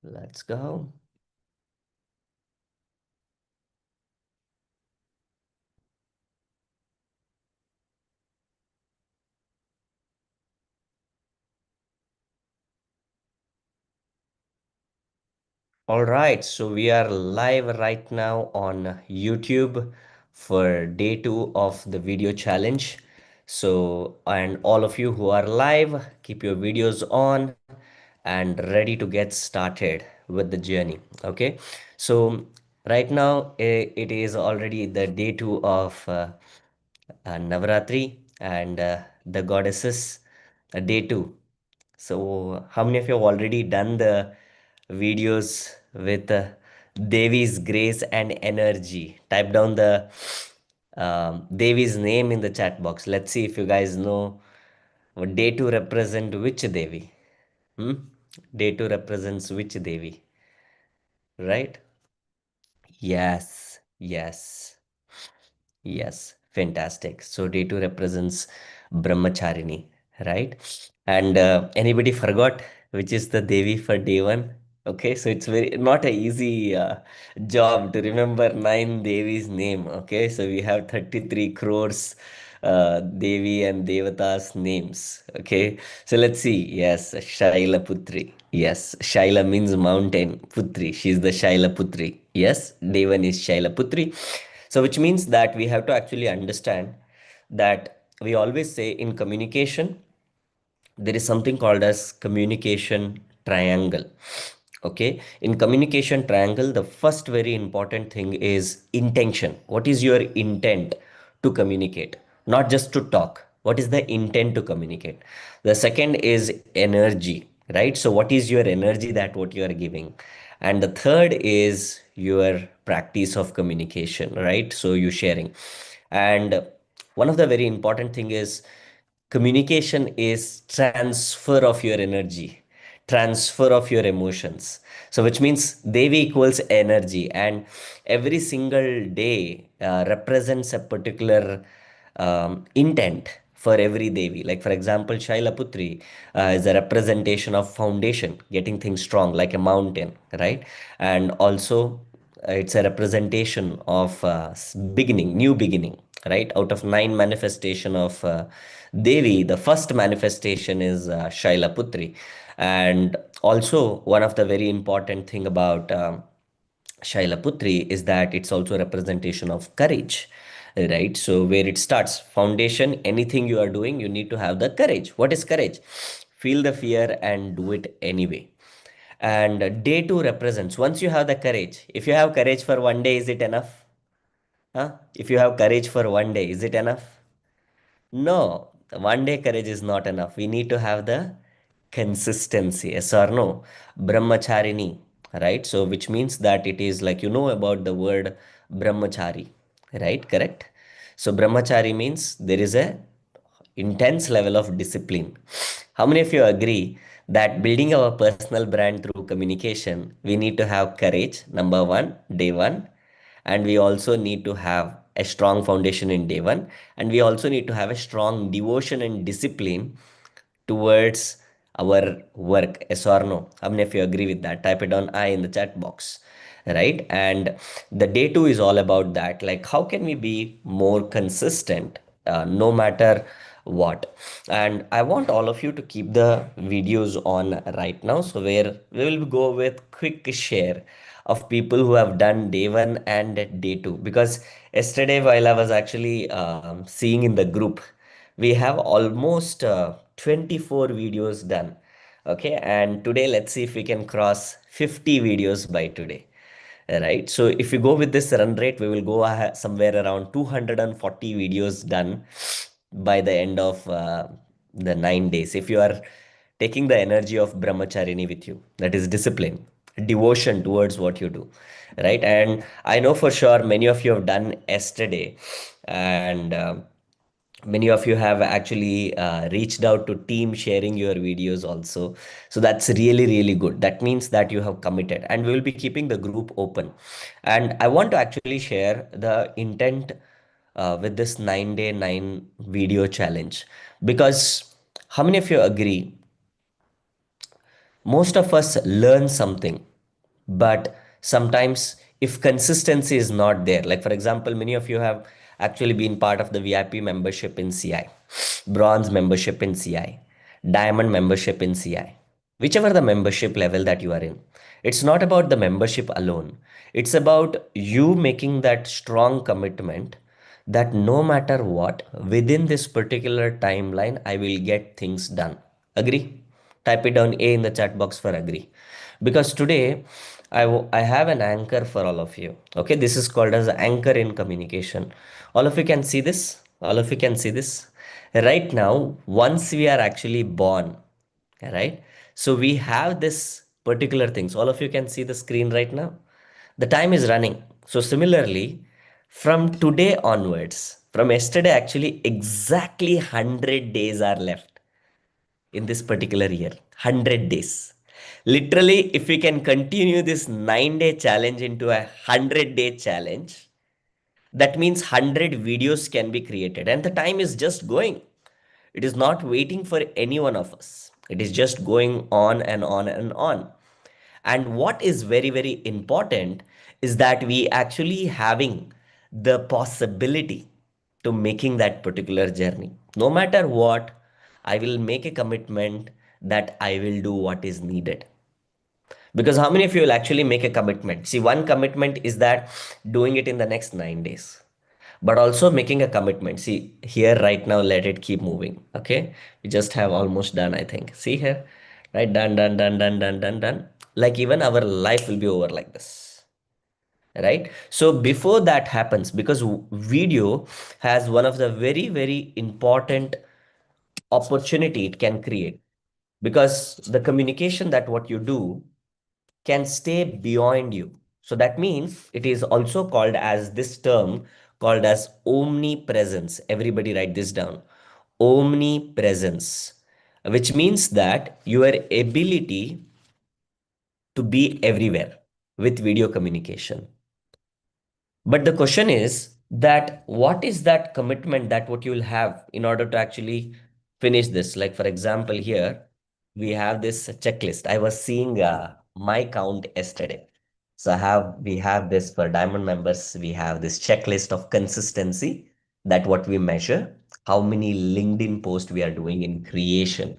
Let's go. All right, so we are live right now on YouTube for day two of the video challenge. So, and all of you who are live, keep your videos on and ready to get started with the journey. Okay, so right now it is already the day two of Navaratri and the goddesses, day two. So, how many of you have already done the videos with Devi's grace and energy? Type down the Devi's name in the chat box. Let's see if you guys know what day two represent which Devi. Hmm? Day two represents which Devi, right? Yes, yes. Yes, fantastic. So day two represents Brahmacharini, right? And anybody forgot which is the Devi for day one? Okay, so it's very not a easy job to remember nine Devi's name. Okay, so we have 33 crores Devi and Devata's names. Okay, so let's see. Yes, Shaila Putri. Yes, Shaila means mountain. Putri, she's the Shaila Putri. Yes, day one is Shaila Putri. So, which means that we have to actually understand that we always say in communication, there is something called as communication triangle. Okay, in communication triangle, the first very important thing is intention. What is your intent to communicate? Not just to talk. What is the intent to communicate? The second is energy, right? So what is your energy that what you are giving? And the third is your practice of communication, right? So you sharing. And one of the very important thing is communication is transfer of your energy, transfer of your emotions. So which means Devi equals energy, and every single day represents a particular intent for every Devi. Like for example, Shaila Putri is a representation of foundation, getting things strong like a mountain, right? And also it's a representation of beginning, new beginning, right? Out of nine manifestation of Devi, the first manifestation is Shaila Putri. And also one of the very important thing about Shaila Putri is that it's also a representation of courage, right? So where it starts, foundation, anything you are doing, you need to have the courage. What is courage? Feel the fear and do it anyway. And day two represents, once you have the courage, if you have courage for one day, is it enough? Huh? If you have courage for one day, is it enough? No, the one day courage is not enough. We need to have the consistency, yes or no? Brahmacharini, right? So, which means that it is like you know about the word brahmachari, right? Correct? So, brahmachari means there is a intense level of discipline. How many of you agree that building our personal brand through communication, we need to have courage, number one, day one, and we also need to have a strong foundation in day one, and we also need to have a strong devotion and discipline towards our work, yes or no? How many of you agree with that? Type it on I in the chat box, right? And the day two is all about that, like how can we be more consistent no matter what. And I want all of you to keep the videos on right now, so where we will go with quick share of people who have done day one and day two, because yesterday while I was actually seeing in the group, we have almost 24 videos done. Okay, and today let's see if we can cross 50 videos by today, right? So if we go with this run rate, we will go somewhere around 240 videos done by the end of the 9 days. If you are taking the energy of brahmacharini with you, that is discipline, devotion towards what you do, right? And I know for sure many of you have done yesterday, and many of you have actually reached out to team sharing your videos also. So that's really really good. That means that you have committed, and we will be keeping the group open. And I want to actually share the intent with this 9 day 9 video challenge, because how many of you agree most of us learn something But sometimes if consistency is not there, like for example, many of you have actually been part of the VIP membership in CI, bronze membership in CI, diamond membership in CI, whichever the membership level that you are in. It's not about the membership alone. It's about you making that strong commitment that no matter what, within this particular timeline, I will get things done. Agree? Type it down A in the chat box for agree. Because today I have an anchor for all of you. Okay, this is called as anchor in communication. All of you can see this. All of you can see this. Right now, once we are actually born, right? So we have this particular things. All of you can see the screen right now. The time is running. So similarly, from today onwards, from yesterday, actually, exactly 100 days are left in this particular year. 100 days. Literally, if we can continue this 9-day challenge into a 100-day challenge, that means 100 videos can be created, and the time is just going. It is not waiting for any one of us. It is just going on and on and on. And what is very, very important is that we actually having the possibility to making that particular journey. No matter what, I will make a commitment that I will do what is needed. Because how many of you will actually make a commitment? See, one commitment is that doing it in the next 9 days, but also making a commitment. See, here right now, let it keep moving. Okay. We just have almost done, I think. See here, right? Done, done, done, done, done, done, done. Like even our life will be over like this. Right. So before that happens, because video has one of the very, very important opportunity it can create, because the communication that what you do can stay beyond you. So that means it is also called as this term called as omnipresence. Everybody write this down. Omnipresence, which means that your ability to be everywhere with video communication. But the question is that what is that commitment that what you will have in order to actually finish this? Like for example, here we have this checklist. I was seeing my count yesterday. So we have this for diamond members. We have this checklist of consistency, that what we measure, how many LinkedIn posts we are doing in creation,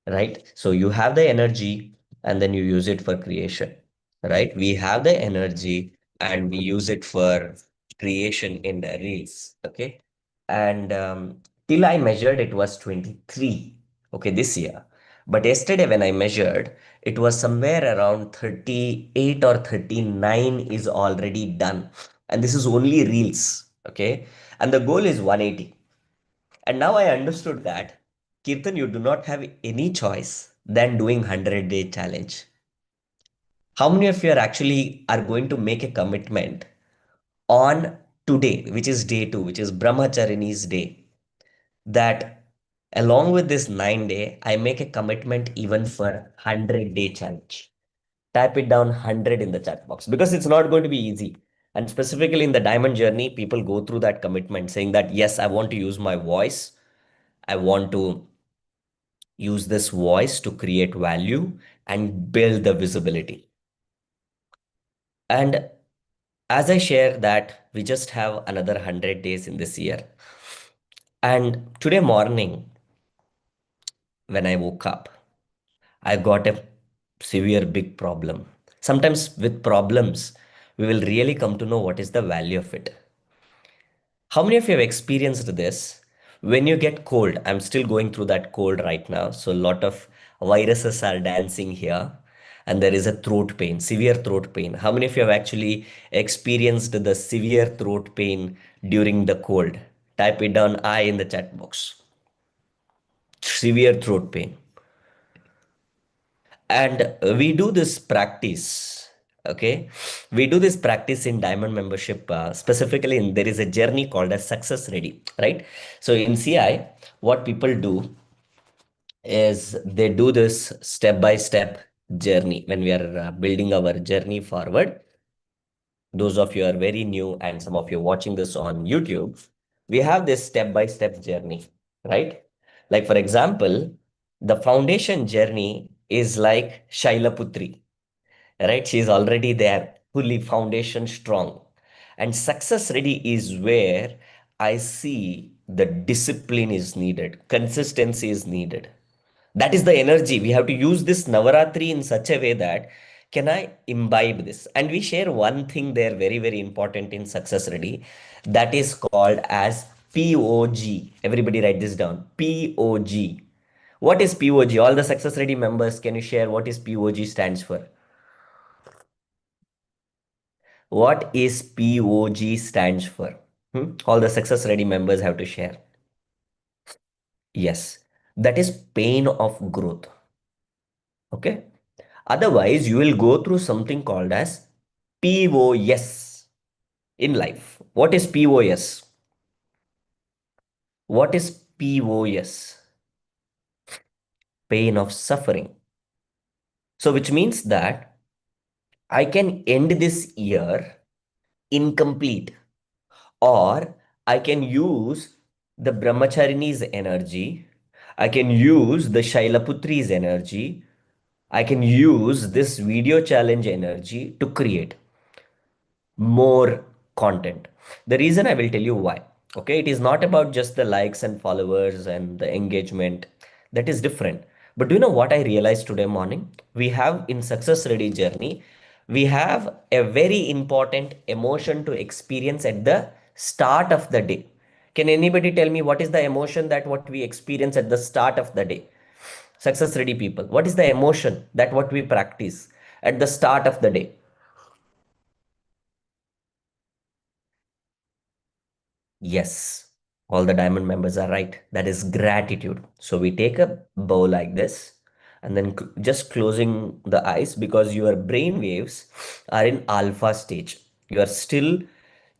right? So you have the energy and then you use it for creation, right? We have the energy and we use it for creation in the reels, okay? And till I measured, it was 23, okay, this year. But yesterday when I measured, it was somewhere around 38 or 39 is already done. And this is only reels, okay? And the goal is 180. And now I understood that, Kirtan, you do not have any choice than doing 100-day challenge. How many of you are actually are going to make a commitment on today, which is day 2, which is Brahmacharini's day, that along with this 9-day, I make a commitment even for 100-day challenge. Type it down 100 in the chat box, because it's not going to be easy. And specifically in the diamond journey, people go through that commitment saying that, yes, I want to use my voice. I want to use this voice to create value and build the visibility. And as I share that we just have another 100 days in this year. And today morning, when I woke up, I got a severe big problem. Sometimes with problems, we will really come to know what is the value of it. How many of you have experienced this? When you get cold, I'm still going through that cold right now. So a lot of viruses are dancing here, and there is a throat pain, severe throat pain. How many of you have actually experienced the severe throat pain during the cold? Type it down I in the chat box. Severe throat pain. And we do this practice. Okay, we do this practice in diamond membership, specifically in there is a journey called as success ready, right? So in CI, what people do is they do this step by step journey when we are building our journey forward. Those of you are very new and some of you watching this on YouTube, we have this step by step journey, right? Like for example, the foundation journey is like Shailaputri. right? She's already there, fully foundation strong. And success ready is where I see the discipline is needed, consistency is needed. That is the energy. We have to use this Navaratri in such a way that can I imbibe this? And we share one thing there very, very important in Success Ready, that is called as POG. Everybody write this down. POG. What is POG? All the Success Ready members, can you share what is POG stands for? What is POG stands for? All the Success Ready members have to share. Yes, that is pain of growth. Okay. Otherwise, you will go through something called as POS in life. What is POS? What is POS? Pain of suffering. So, which means that I can end this year incomplete, or I can use the Brahmacharini's energy, I can use the Shailaputri's energy, I can use this video challenge energy to create more content. The reason I will tell you why. Okay, it is not about just the likes and followers and the engagement. That is different. But do you know what I realized today morning? We have in Success Ready journey, we have a very important emotion to experience at the start of the day. Can anybody tell me what is the emotion that what we experience at the start of the day? Success Ready people, what is the emotion that what we practice at the start of the day? Yes, all the diamond members are right. That is gratitude. So we take a bow like this and then just closing the eyes because your brain waves are in alpha stage. You are still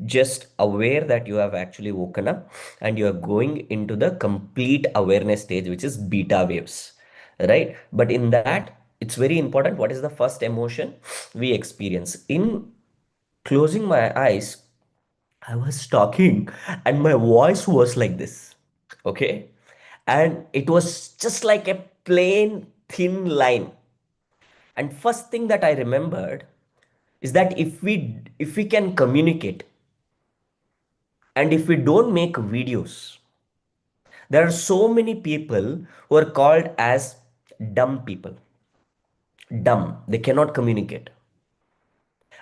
just aware that you have actually woken up and you are going into the complete awareness stage, which is beta waves, right? But in that, it's very important. What is the first emotion we experience? In closing my eyes, I was talking and my voice was like this. Okay. And it was just like a plain thin line. And first thing that I remembered is that if we can communicate and if we don't make videos, there are so many people who are called as dumb people. Dumb. They cannot communicate.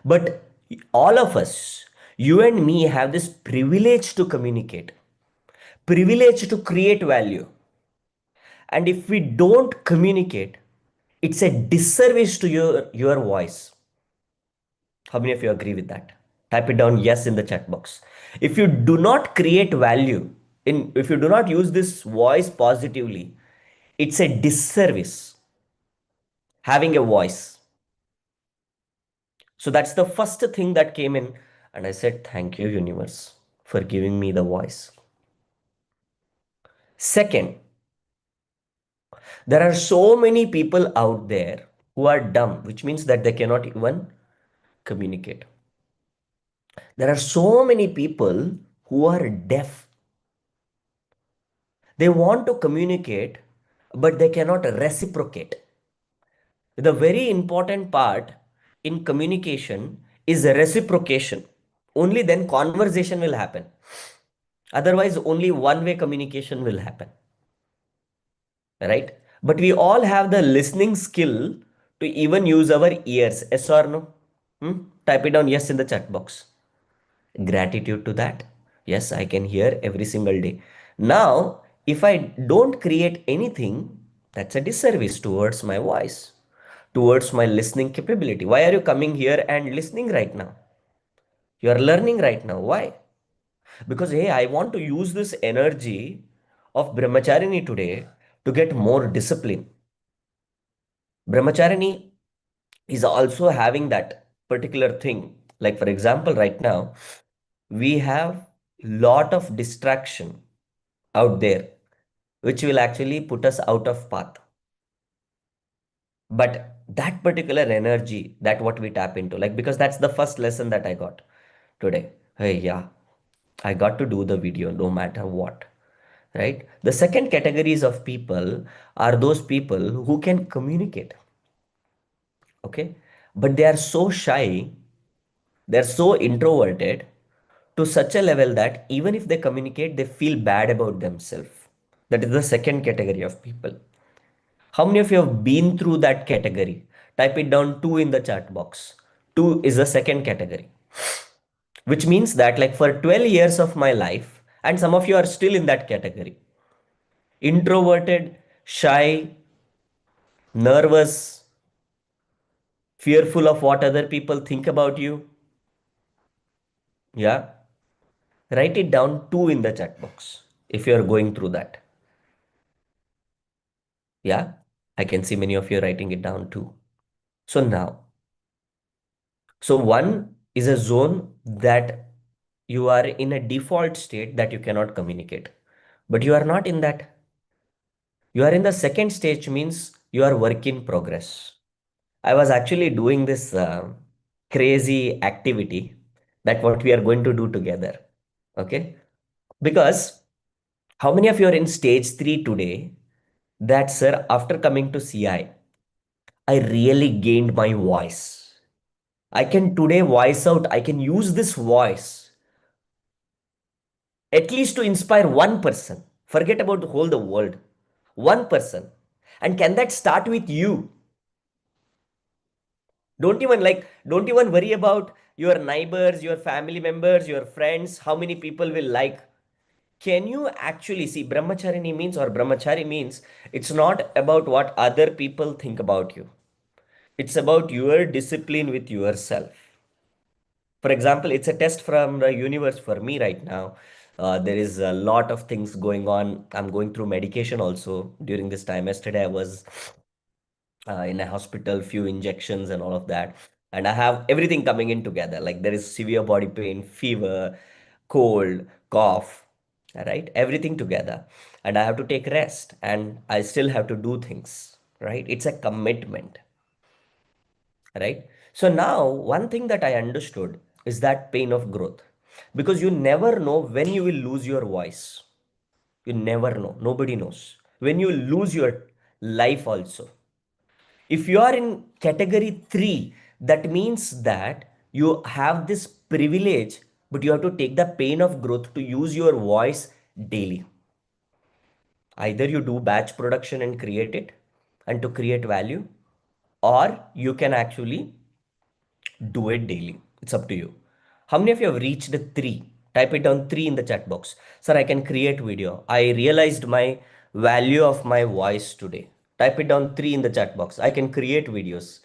But all of us, you and me, have this privilege to communicate, privilege to create value. And if we don't communicate, it's a disservice to your voice. How many of you agree with that? Type it down yes in the chat box. If you do not create value, if you do not use this voice positively, it's a disservice having a voice. So that's the first thing that came in. And I said, thank you, universe, for giving me the voice. Second, there are so many people out there who are dumb, which means that they cannot even communicate. There are so many people who are deaf. They want to communicate, but they cannot reciprocate. The very important part in communication is reciprocation. Only then conversation will happen. Otherwise, only one way communication will happen. Right? But we all have the listening skill to even use our ears. Yes or no? Type it down yes in the chat box. Gratitude to that. Yes, I can hear every single day. Now, if I don't create anything, that's a disservice towards my voice, towards my listening capability. Why are you coming here and listening right now? You are learning right now. Why? Because, hey, I want to use this energy of Brahmacharini today to get more discipline. Brahmacharini is also having that particular thing. Like, for example, right now, we have lot of distraction out there which will actually put us out of path. But that particular energy, that what we tap into, like, because that's the first lesson that I got today. Hey, yeah, I got to do the video no matter what, right? The second categories of people are those people who can communicate. Okay, but they are so shy, they're so introverted to such a level that even if they communicate, they feel bad about themselves. That is the second category of people. How many of you have been through that category? Type it down two in the chat box. Two is the second category, which means that, like, for 12 years of my life, and some of you are still in that category, introverted, shy, nervous, fearful of what other people think about you. Yeah, write it down two in the chat box if you are going through that. Yeah, I can see many of you writing it down too. So now, so one is a zone that you are in a default state that you cannot communicate, but you are not in that. You are in the second stage, means you are work in progress. I was actually doing this crazy activity that what we are going to do together. Okay. Because how many of you are in stage three today that, sir, after coming to I really gained my voice. I can today voice out, I can use this voice at least to inspire one person. Forget about the whole the world. One person. And can that start with you? Don't even worry about your neighbors, your family members, your friends, how many people will like. Can you actually see brahmacharini means, or brahmachari means, it's not about what other people think about you. It's about your discipline with yourself. For example, it's a test from the universe for me right now. There is a lot of things going on. I'm going through medication also during this time. Yesterday, I was in a hospital, few injections and all of that. And I have everything coming in together. Like there is severe body pain, fever, cold, cough, right? Everything together. And I have to take rest and I still have to do things, right? It's a commitment, right? So now, one thing that I understood is that pain of growth, because you never know when you will lose your voice. You never know. Nobody knows. When you lose your life also. If you are in category 3, that means that you have this privilege, but you have to take the pain of growth to use your voice daily. Either you do batch production and create it and to create value, or you can actually do it daily. It's up to you. How many of you have reached the 3? Type it down 3 in the chat box. Sir, I can create video. I realized my value of my voice today. Type it down 3 in the chat box. I can create videos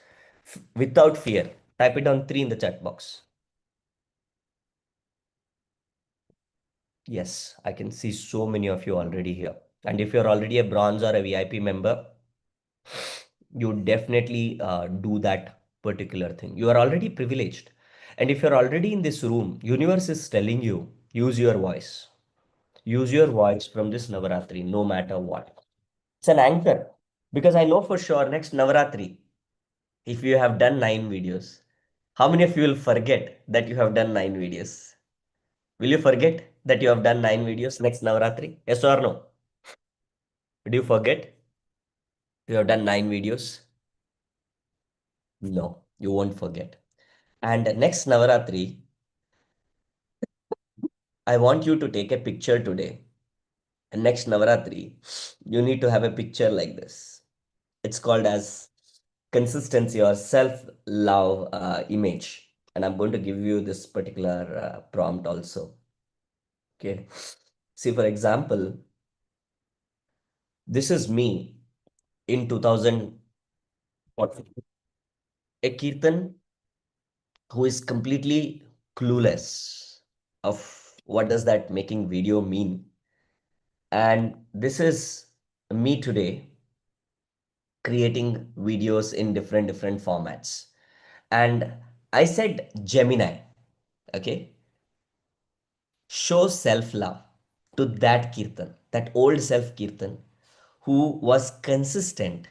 without fear. Type it down 3 in the chat box. Yes, I can see so many of you already here. And if you're already a bronze or a VIP member, you definitely do that particular thing. You are already privileged. And if you're already in this room, universe is telling you, use your voice. Use your voice from this Navaratri, no matter what. It's an anchor. Because I know for sure next Navaratri, if you have done 9 videos, how many of you will forget that you have done 9 videos? Will you forget that you have done 9 videos next Navaratri? Yes or no? Did you forget you have done 9 videos? No, you won't forget. And next Navaratri, I want you to take a picture today. And next Navaratri, you need to have a picture like this. It's called as consistency or self-love image. And I'm going to give you this particular prompt also. Okay. See, for example, this is me in 2000, what, a Kirtan who is completely clueless of what does that making video mean. And this is me today creating videos in different formats. And I said, Gemini, okay, show self-love to that Kirtan, that old self Kirtan, who was consistent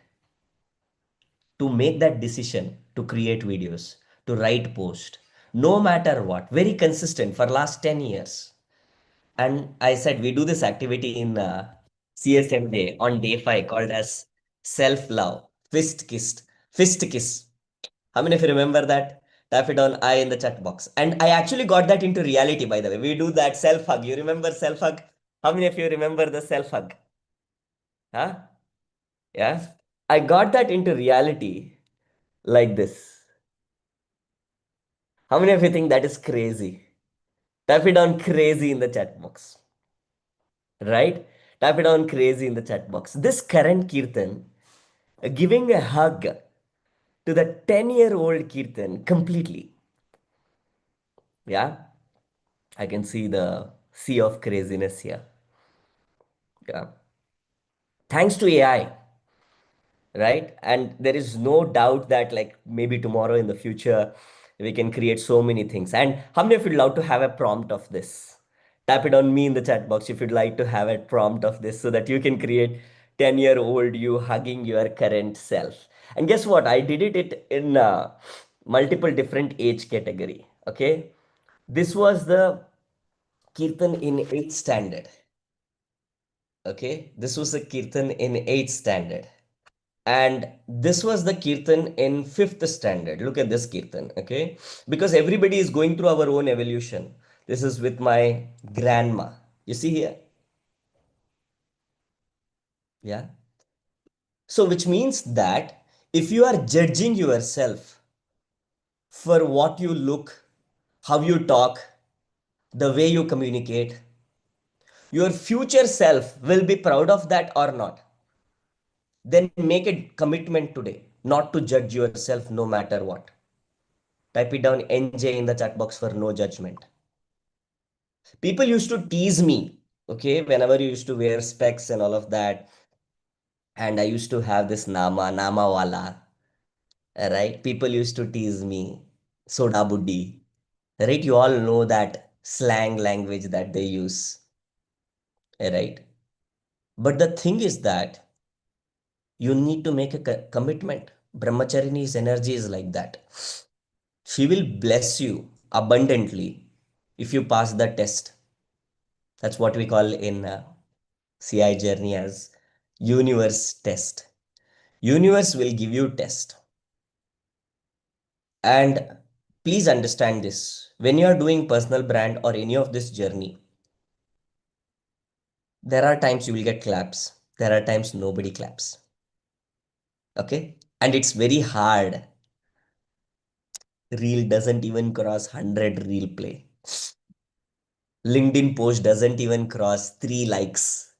to make that decision to create videos, to write post, no matter what, very consistent for last 10 years. And I said, we do this activity in CSM day on day 5 called as self-love, fist kiss. How many of you remember that? Tap it on I in the chat box. And I actually got that into reality, by the way. We do that self hug. You remember self hug? How many of you remember the self hug? Huh? Yeah. I got that into reality like this. How many of you think that is crazy? Tap it on crazy in the chat box. Right? Tap it on crazy in the chat box. This current Kirtan giving a hug to the 10-year-old Kirtan completely. Yeah. I can see the sea of craziness here. Yeah. Thanks to AI, right? And there is no doubt that like maybe tomorrow in the future we can create so many things. And how many of you would love to have a prompt of this? Tap it on me in the chat box if you'd like to have a prompt of this so that you can create 10-year-old you hugging your current self. And guess what? I did it in multiple different age category. Okay. This was the Kirtan in 8th standard. Okay. This was the Kirtan in 8th standard. And this was the Kirtan in 5th standard. Look at this Kirtan, okay? Because everybody is going through our own evolution. This is with my grandma. You see here? Yeah. So, which means that if you are judging yourself for what you look, how you talk, the way you communicate, your future self will be proud of that or not. Then make a commitment today not to judge yourself no matter what. Type it down NJ in the chat box for no judgment. People used to tease me, okay, whenever you used to wear specs and all of that. And I used to have this Nama wala, right? People used to tease me, Soda Buddhi, right? You all know that slang language that they use, right? But the thing is that you need to make a commitment. Brahmacharini's energy is like that. She will bless you abundantly if you pass the test. That's what we call in CI journey as universe test. Universe will give you test. And please understand this. When you are doing personal brand or any of this journey, there are times you will get claps. There are times nobody claps. Okay? And it's very hard. Reel doesn't even cross 100 reel play. LinkedIn post doesn't even cross 3 likes.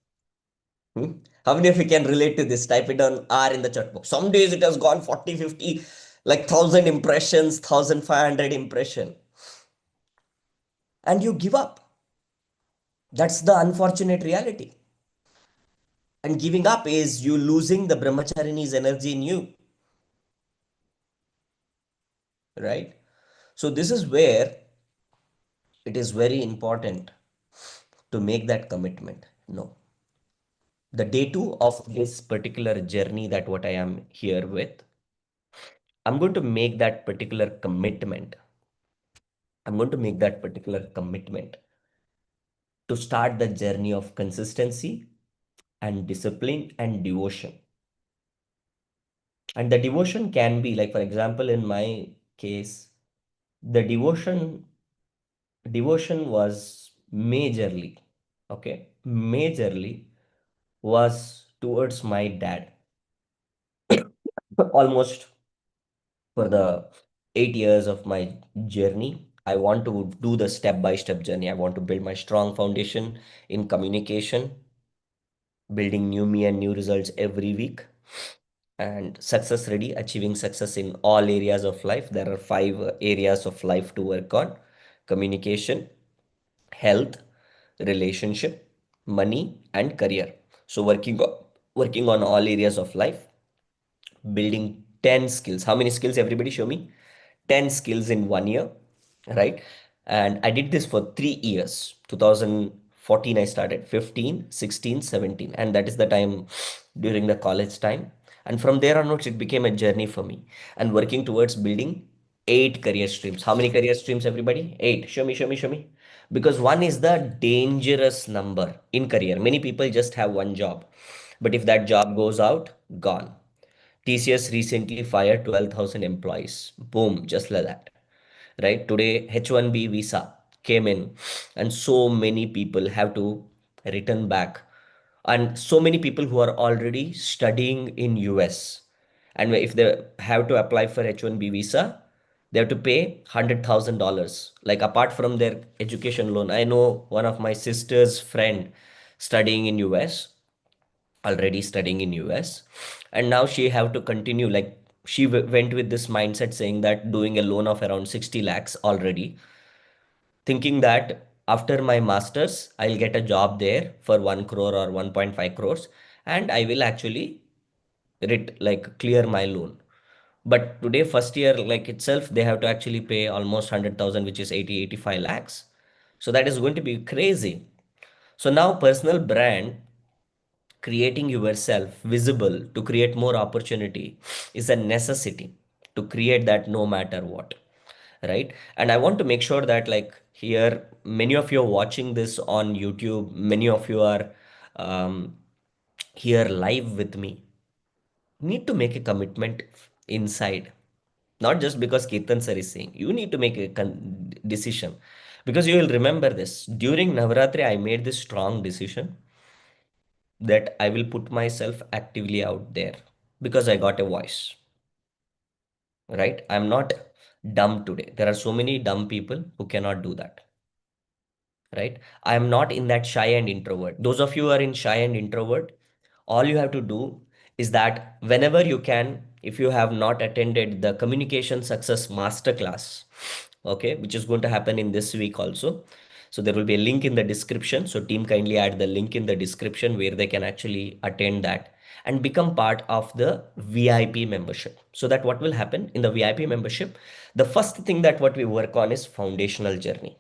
Hmm? How many of you can relate to this? Type it on R in the chat box. Some days it has gone 40, 50, like 1,000 impressions, 1,500 impression. And you give up. That's the unfortunate reality. And giving up is you losing the brahmacharini's energy in you, right? So this is where it is very important to make that commitment. No. The day two of this particular journey that what I am here with, I'm going to make that particular commitment. I'm going to make that particular commitment to start the journey of consistency and discipline and devotion. And the devotion can be like, for example, in my case, the devotion was majorly, okay, majorly was towards my dad. Almost for the 8 years of my journey, I want to do the step-by-step journey. I want to build my strong foundation in communication, building new me and new results every week, and success ready, achieving success in all areas of life. There are 5 areas of life to work on: communication, health, relationship, money, and career. So working on all areas of life, building 10 skills. How many skills, everybody show me? 10 skills in 1 year, right? And I did this for 3 years. 2014 I started, 15, 16, 17, and that is the time during the college time. And from there onwards it became a journey for me, and working towards building 8 career streams. How many career streams, everybody? 8. Show me, show me, show me. Because one is the dangerous number in career. Many people just have one job, but if that job goes out, gone. TCS recently fired 12,000 employees. Boom, just like that. Right? Today, H1B visa came in, and so many people have to return back. And so many people who are already studying in US. And if they have to apply for H1B visa, they have to pay $100,000. Like apart from their education loan. I know one of my sister's friend studying in US, already studying in US, and now she have to continue, like she went with this mindset saying that doing a loan of around 60 lakhs already, thinking that after my masters I'll get a job there for 1 crore or 1.5 crores, and I will actually like clear my loan. But today first year like itself they have to actually pay almost 100,000, which is 85 lakhs. So that is going to be crazy. So now personal brand, creating yourself visible to create more opportunity, is a necessity to create that no matter what, right? And I want to make sure that like here many of you are watching this on YouTube, many of you are um, here live with me, need to make a commitment inside, not just because Kirtan sir is saying. You need to make a decision, because you will remember this during Navratri. I made this strong decision that I will put myself actively out there because I got a voice, right? I'm not dumb today. There are so many dumb people who cannot do that, right? I am not in that shy and introvert. Those of you who are in shy and introvert, all you have to do is that whenever you can, if you have not attended the Communication Success Masterclass, okay, which is going to happen in this week also. So there will be a link in the description. So team, kindly add the link in the description where they can actually attend that and become part of the VIP membership. So that what will happen in the VIP membership, the first thing that what we work on is foundational journey.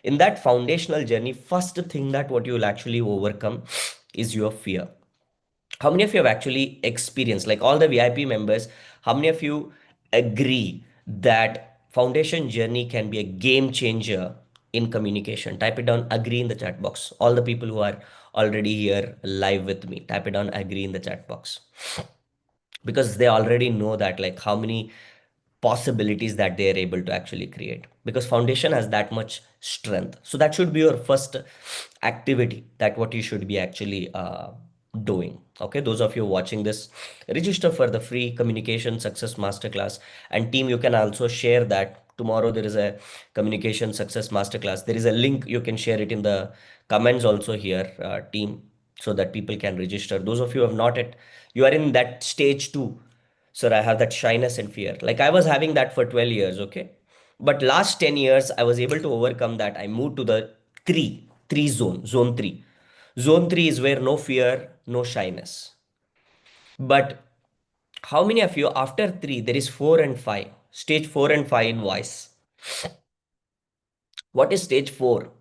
In that foundational journey, first thing that what you will actually overcome is your fear. How many of you have actually experienced, like all the VIP members, how many of you agree that foundation journey can be a game changer in communication? Type it down, agree in the chat box. All the people who are already here live with me, type it down, agree in the chat box, because they already know that like how many possibilities that they are able to actually create, because foundation has that much strength. So that should be your first activity, that what you should be actually doing. Okay, those of you watching this, register for the free Communication Success Masterclass. And team, you can also share that tomorrow there is a Communication Success Masterclass. There is a link, you can share it in the comments also here, team, so that people can register. Those of you who have not yet, you are in that stage too. Sir, I have that shyness and fear. Like I was having that for 12 years, okay? But last 10 years, I was able to overcome that. I moved to the three zone, zone three. Zone three is where no fear, no shyness. But how many of you, after three, there is four and five, stage four and five in voice? What is stage four?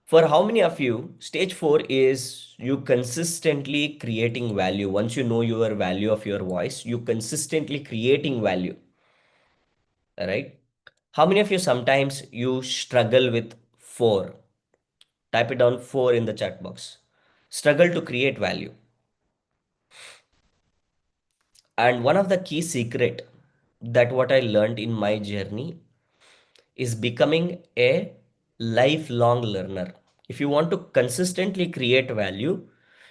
For how many of you, stage four is you consistently creating value. Once you know your value of your voice, you consistently creating value, right? How many of you sometimes you struggle with four? Type it down, four in the chat box. Struggle to create value. And one of the key secret that what I learned in my journey is becoming a lifelong learner. If you want to consistently create value,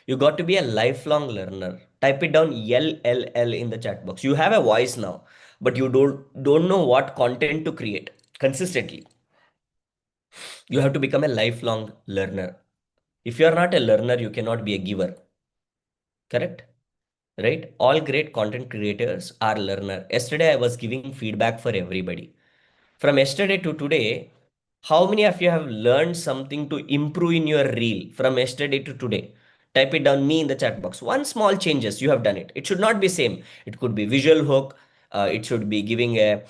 you got to be a lifelong learner. Type it down, LLL in the chat box. You have a voice now, but you don't know what content to create consistently. You have to become a lifelong learner. If you are not a learner, you cannot be a giver. Correct? Right? All great content creators are learner. Yesterday, I was giving feedback for everybody. From yesterday to today, how many of you have learned something to improve in your reel from yesterday to today? Type it down me in the chat box. One small changes you have done it. It should not be same. It could be visual hook. It should be giving a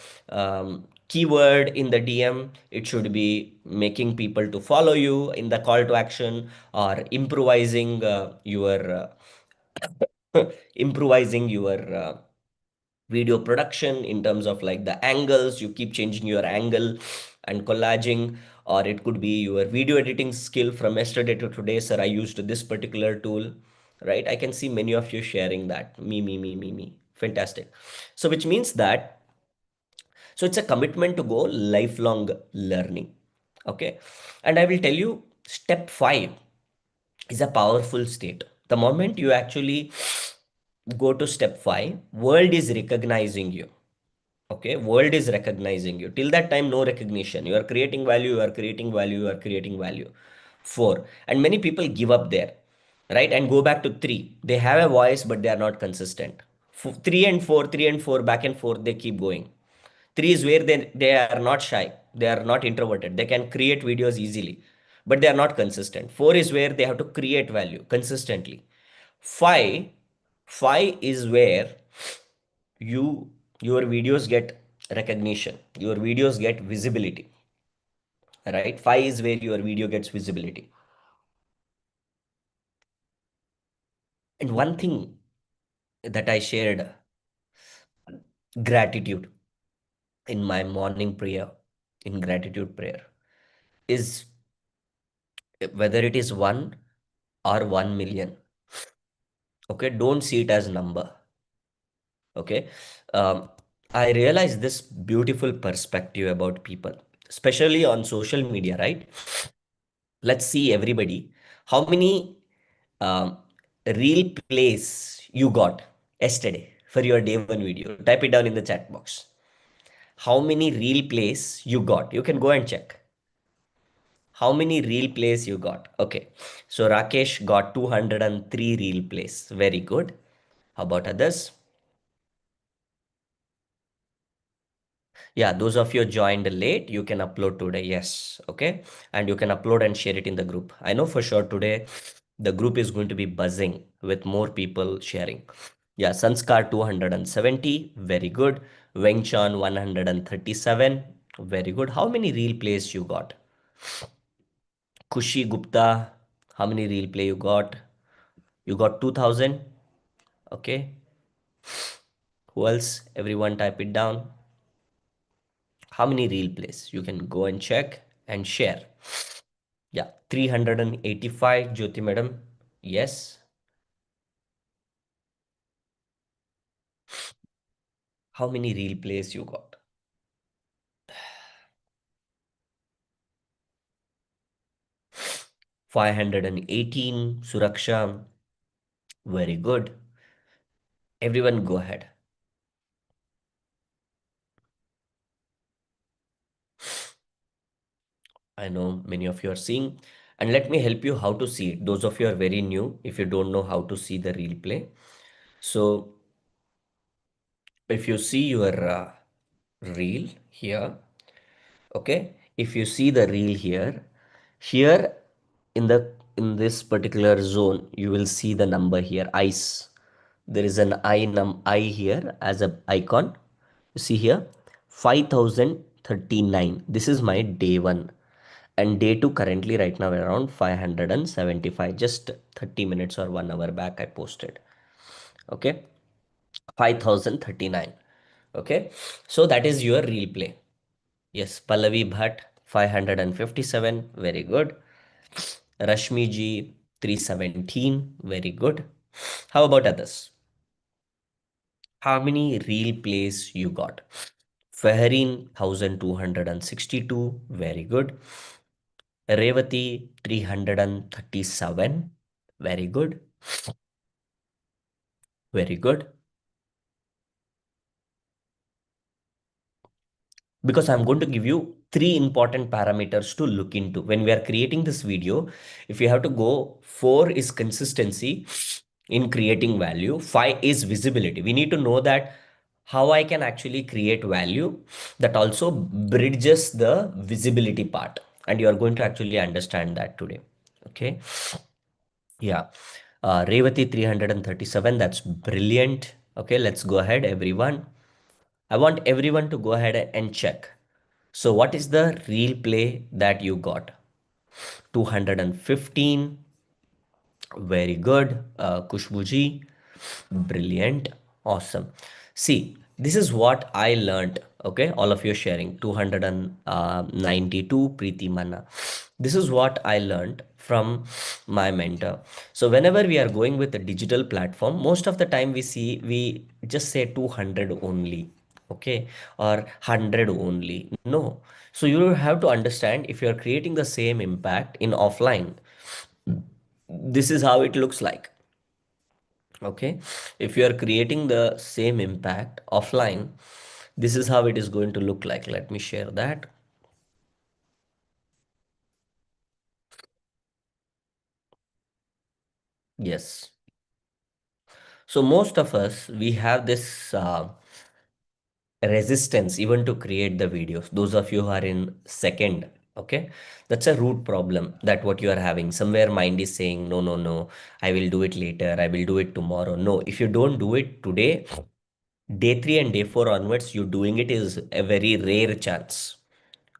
keyword in the DM. It should be making people to follow you in the call to action, or improvising improvising your video production in terms of like the angles. You keep changing your angle and collaging. Or it could be your video editing skill from yesterday to today. Sir, I used this particular tool. right? I can see many of you sharing that. Me. Fantastic. So, which means that, so it's a commitment to go lifelong learning. Okay. And I will tell you, step five is a powerful state. The moment you actually go to step five, world is recognizing you. Okay, world is recognizing you. Till that time, no recognition. You are creating value, you are creating value, you are creating value. Four. And many people give up there, right? And go back to three. They have a voice, but they are not consistent. Three and four, back and forth, they keep going. Three is where they are not shy, they are not introverted, they can create videos easily, but they are not consistent. Four is where they have to create value consistently. Five, five is where you your videos get recognition, your videos get visibility, right? Five is where your video gets visibility. And one thing that I shared, gratitude in my morning prayer, in gratitude prayer, is whether it is one or 1 million. Okay, don't see it as number. Okay. I realize this beautiful perspective about people, especially on social media, right? Let's see everybody. How many um, real plays you got yesterday for your day one video? Type it down in the chat box. How many real plays you got? You can go and check. How many real plays you got? Okay. So Rakesh got 203 real plays. Very good. How about others? Yeah, those of you joined late, you can upload today. Yes. Okay. And you can upload and share it in the group. I know for sure today the group is going to be buzzing with more people sharing. Yeah, Sanskar 270. Very good. Weng Chan 137. Very good. How many real plays you got? Kushi Gupta, how many real play you got? You got 2000. Okay. Who else? Everyone type it down. How many real plays? You can go and check and share. Yeah, 385, Jyoti madam. Yes. How many real plays you got? 518, Suraksha. Very good. Everyone go ahead. I know many of you are seeing. And let me help you how to see it. Those of you are very new if you don't know how to see the real play. So if you see your reel here, okay, if you see the reel here, here in the in this particular zone you will see the number here, ice. There is an I here as a icon. You see here 5039. This is my day one, and day two currently right now around 575, just 30 minutes or 1 hour back I posted. Okay, 5039. Okay, so that is your real play. Yes, Pallavi Bhatt 557, very good. Rashmi ji 317, very good. How about others? How many real plays you got? Fahreen 1262, very good. Revati 337, very good. Very good. Because I'm going to give you three important parameters to look into when we are creating this video. If you have to go, four is consistency in creating value, five is visibility. We need to know that how I can actually create value that also bridges the visibility part, and you are going to actually understand that today. Okay. Yeah. Revati 337, that's brilliant. Okay, let's go ahead, everyone. I want everyone to go ahead and check. So what is the real play that you got? 215. Very good. Kushbuji. Brilliant. Awesome. See, This is what I learned. Okay, all of you are sharing 292 Preeti Manna. This is what I learned from my mentor. So whenever we are going with a digital platform, most of the time we just say 200 only, okay, or 100 only. No. So you have to understand, if you are creating the same impact in offline, this is how it looks like. Okay, if you are creating the same impact offline, this is how it is going to look like. Let me share that. Yes. So most of us, we have this resistance even to create the videos. Those of you who are in second, okay, that's a root problem, that what you are having. Somewhere mind is saying, no, no, no, I will do it later, I will do it tomorrow. No, if you don't do it today, day 3 and day 4 onwards, you doing it is a very rare chance.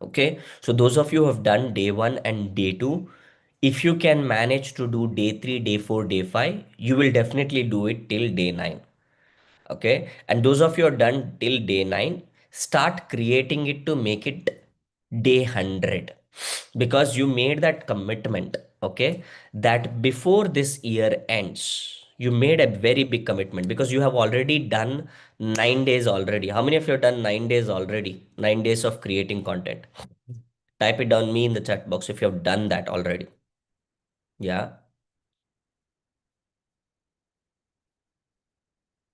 Okay, so those of you who have done day 1 and day 2, if you can manage to do day 3, day 4, day 5, you will definitely do it till day 9. Okay, and those of you are done till day 9, start creating it to make it day 100, because you made that commitment. Okay, that before this year ends, you made a very big commitment, because you have already done 9 days already. How many of you have done 9 days already? 9 days of creating content. Type it down me in the chat box if you have done that already. Yeah.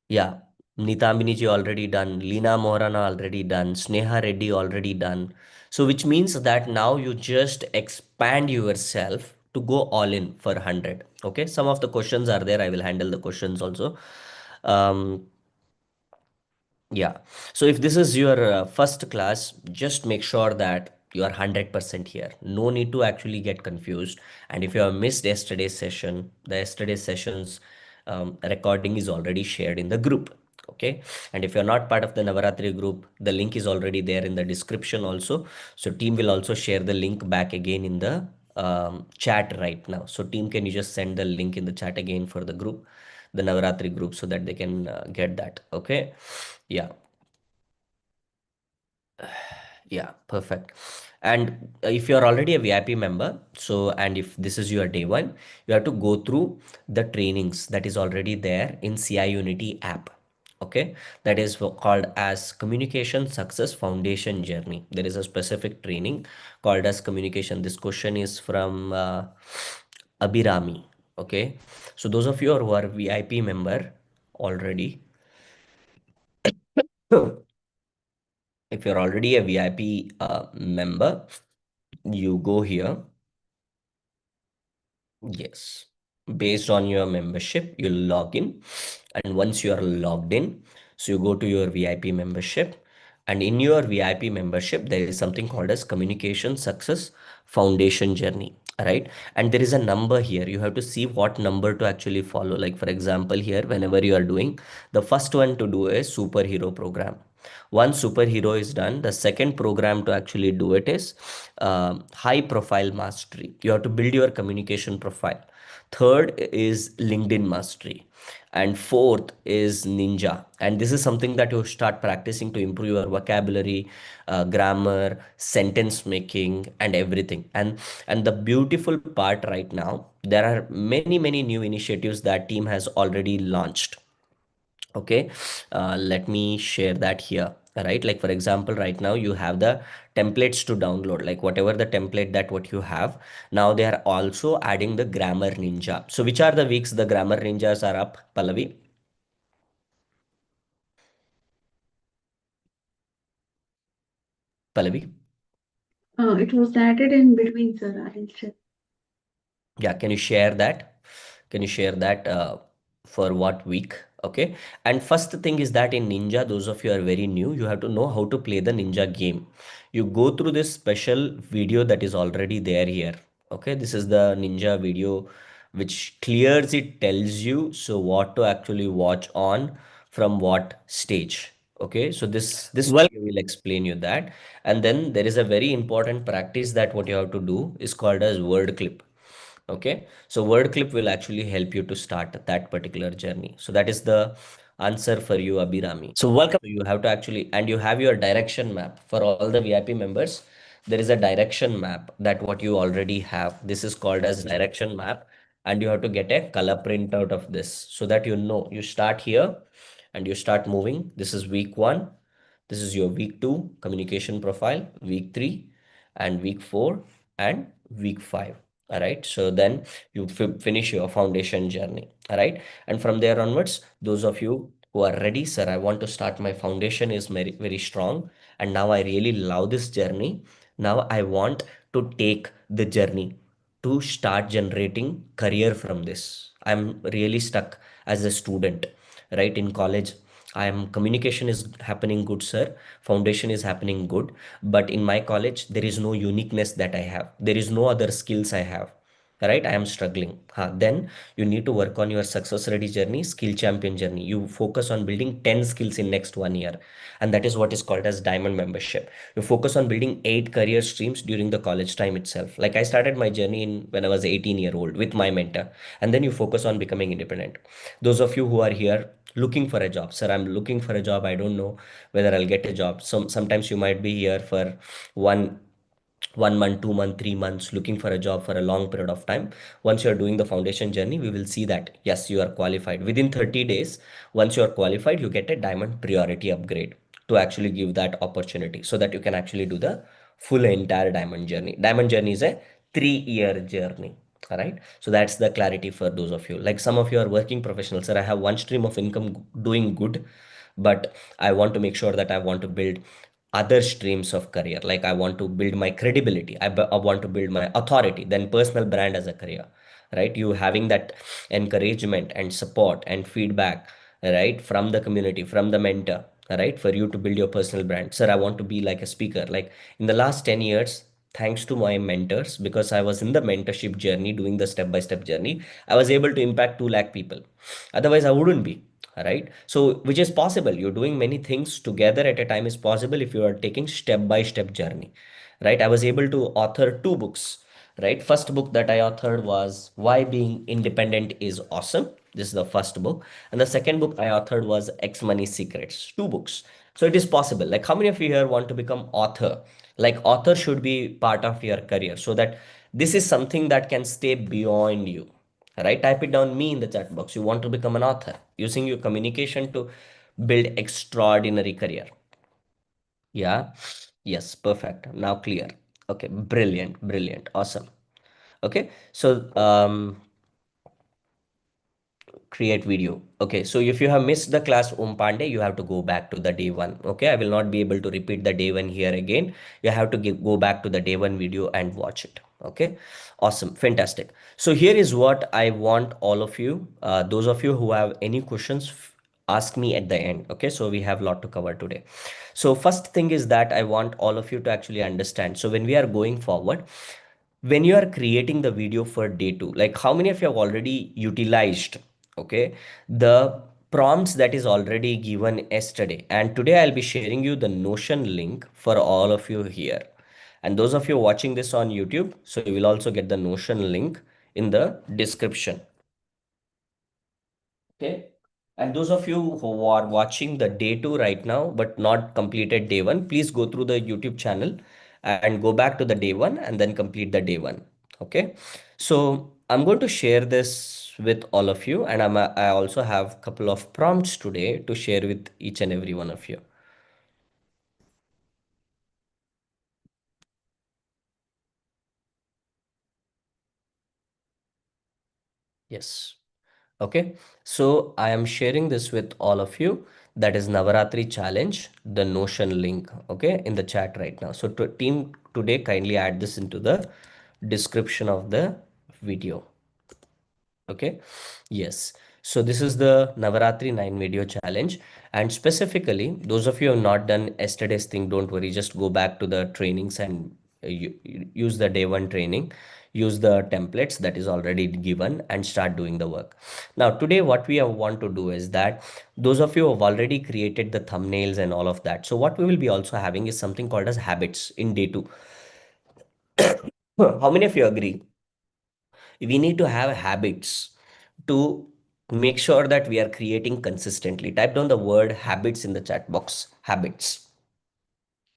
Yeah, Neetamini ji already done, Leena Moharana already done, Sneha Reddy already done. So which means that now you just expand yourself to go all in for 100. Okay, some of the questions are there. I will handle the questions also. Um, yeah. So if this is your first class, just make sure that you are 100% here. No need to actually get confused. And if you have missed yesterday's session, the yesterday's session's recording is already shared in the group. Okay. And if you're not part of the Navaratri group, the link is already there in the description also. So team will also share the link back again in the chat right now. So team, can you just send the link in the chat again for the group, the Navaratri group, so that they can get that. Okay. Yeah, yeah, perfect. And if you're already a VIP member, so, and if this is your day 1, you have to go through the trainings that is already there in CI Unity app. Okay, that is called as Communication Success Foundation Journey. There is a specific training called as communication. This question is from Abhirami. Okay, so those of you who are VIP member already, if you're already a VIP member, you go here. Yes. Based on your membership, you log in. And once you are logged in, so you go to your VIP membership. And in your VIP membership, there is something called as Communication Success Foundation Journey, right? And there is a number here. You have to see what number to actually follow. Like, for example, here, whenever you are doing, the first one to do is superhero program. Once superhero is done, the second program to actually do it is high profile mastery. You have to build your communication profile. Third is LinkedIn mastery. And fourth is ninja. And this is something that you start practicing to improve your vocabulary, grammar, sentence making, and everything. And the beautiful part right now, there are many new initiatives that team has already launched. Okay, let me share that here. Right, like for example, right now you have the templates to download, like whatever the template that what you have. Now they are also adding the grammar ninja. So which are the weeks the grammar ninjas are up, Pallavi? Pallavi? It was added in between, sir. I'll check. Yeah, can you share that? Can you share that for what week? Okay. And first thing is that in Ninja, those of you are very new, you have to know how to play the Ninja game. You go through this special video that is already there here. Okay. This is the Ninja video which clears it, tells you so what to actually watch on from what stage. Okay. So this Well, video will explain you that. And then there is a very important practice that what you have to do is called as word clip. Okay, so word clip will actually help you to start that particular journey. So that is the answer for you, Abhirami. So welcome. You have to actually, and you have your direction map for all the VIP members. There is a direction map that what you already have. This is called as direction map, and you have to get a color printout of this so that you know you start here and you start moving. This is week one. This is your week two communication profile, week three, and week four, and week five. All right. So then you finish your foundation journey. All right. And from there onwards, those of you who are ready, sir, I want to start. My foundation is very, very strong. And now I really love this journey. Now I want to take the journey to start generating career from this. I'm really stuck as a student, right? In college, I am communication is happening good, sir. Foundation is happening good. But in my college, there is no uniqueness that I have. There is no other skills I have. Right? I am struggling. Then you need to work on your success ready journey, skill champion journey. You focus on building 10 skills in next 1 year. And that is what is called as diamond membership. You focus on building 8 career streams during the college time itself. Like I started my journey in when I was 18-year-old with my mentor. And then you focus on becoming independent. Those of you who are here looking for a job, sir, I'm looking for a job. I don't know whether I'll get a job. Sometimes you might be here for one 1 month, 2 month, 3 months looking for a job for a long period of time. Once you're doing the foundation journey, we will see that yes, you are qualified. Within 30 days, once you are qualified, you get a diamond priority upgrade to actually give that opportunity so that you can actually do the full entire diamond journey. Diamond journey is a 3 year journey. All right. So that's the clarity for those of you. Like some of you are working professionals, sir. I have one stream of income doing good, but I want to make sure that I want to build other streams of career. Like I want to build my credibility. I want to build my authority, then personal brand as a career, right? You having that encouragement and support and feedback, right, from the community, from the mentor, right, for you to build your personal brand. Sir, I want to be like a speaker. Like in the last 10 years, thanks to my mentors, because I was in the mentorship journey, doing the step by step journey, I was able to impact 2 lakh people. Otherwise, I wouldn't be. Right. So, which is possible. You're doing many things together at a time is possible if you are taking step by step journey. Right. I was able to author 2 books. Right. First book that I authored was Why Being Independent is Awesome. This is the first book. And the second book I authored was X Money Secrets. 2 books. So it is possible. Like how many of you here want to become author? Like author should be part of your career so that this is something that can stay beyond you, right? Type it down me in the chat box. You want to become an author using your communication to build extraordinary career. Yeah. Yes, perfect. Now clear. Okay, brilliant, brilliant, awesome. Okay, so create video. Okay, so if you have missed the class Pande, you have to go back to the day one. Okay, I will not be able to repeat the day one here again. You have to go back to the day one video and watch it. Okay, awesome, fantastic. So here is what I want all of you, those of you who have any questions, ask me at the end. Okay, so we have a lot to cover today. So first thing is that I want all of you to actually understand. So when we are going forward, when you are creating the video for day two, like how many of you have already utilized, okay, the prompts that is already given yesterday? And today I'll be sharing you the Notion link for all of you here. And those of you watching this on YouTube, so you will also get the Notion link in the description. Okay. And those of you who are watching the day two right now, but not completed day one, please go through the YouTube channel and go back to the day one and then complete the day one. Okay. So I'm going to share this with all of you, and I also have a couple of prompts today to share with each and every one of you. Yes. Okay, so I am sharing this with all of you. That is Navaratri challenge, the Notion link, okay, in the chat right now. So to team today, kindly add this into the description of the video. Okay, yes. So this is the Navaratri 9 video challenge. And specifically, those of you who have not done yesterday's thing, don't worry, just go back to the trainings and use the day one training, use the templates that is already given and start doing the work. Now, today, what we want to do is that those of you who have already created the thumbnails and all of that. So what we will be also having is something called as habits in day two. How many of you agree? We need to have habits to Make sure that we are creating consistently. Type down the word habits in the chat box. Habits.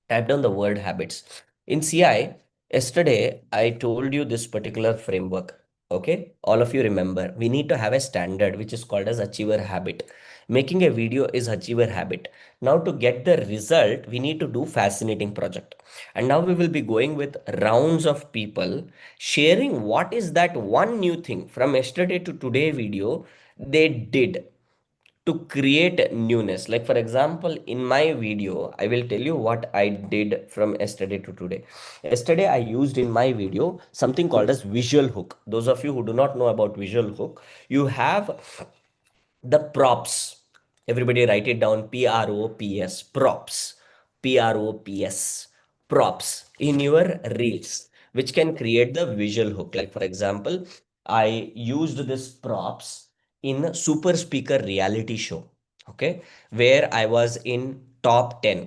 Type down the word habits. In CI, yesterday I told you this particular framework. Okay, all of you remember, we need to have a standard which is called as achiever habit. Making a video is achiever habit. Now to get the result, we need to do fascinating project. And now we will be going with rounds of people sharing what is that one new thing from yesterday to today video they did to create newness. Like for example, in my video I will tell you what I did from yesterday to today. Yesterday I used in my video something called as visual hook. Those of you who do not know about visual hook, you have the props. Everybody write it down. props. Props in your reels, which can create the visual hook. Like for example, I used this props in super speaker reality show. Okay, where I was in top 10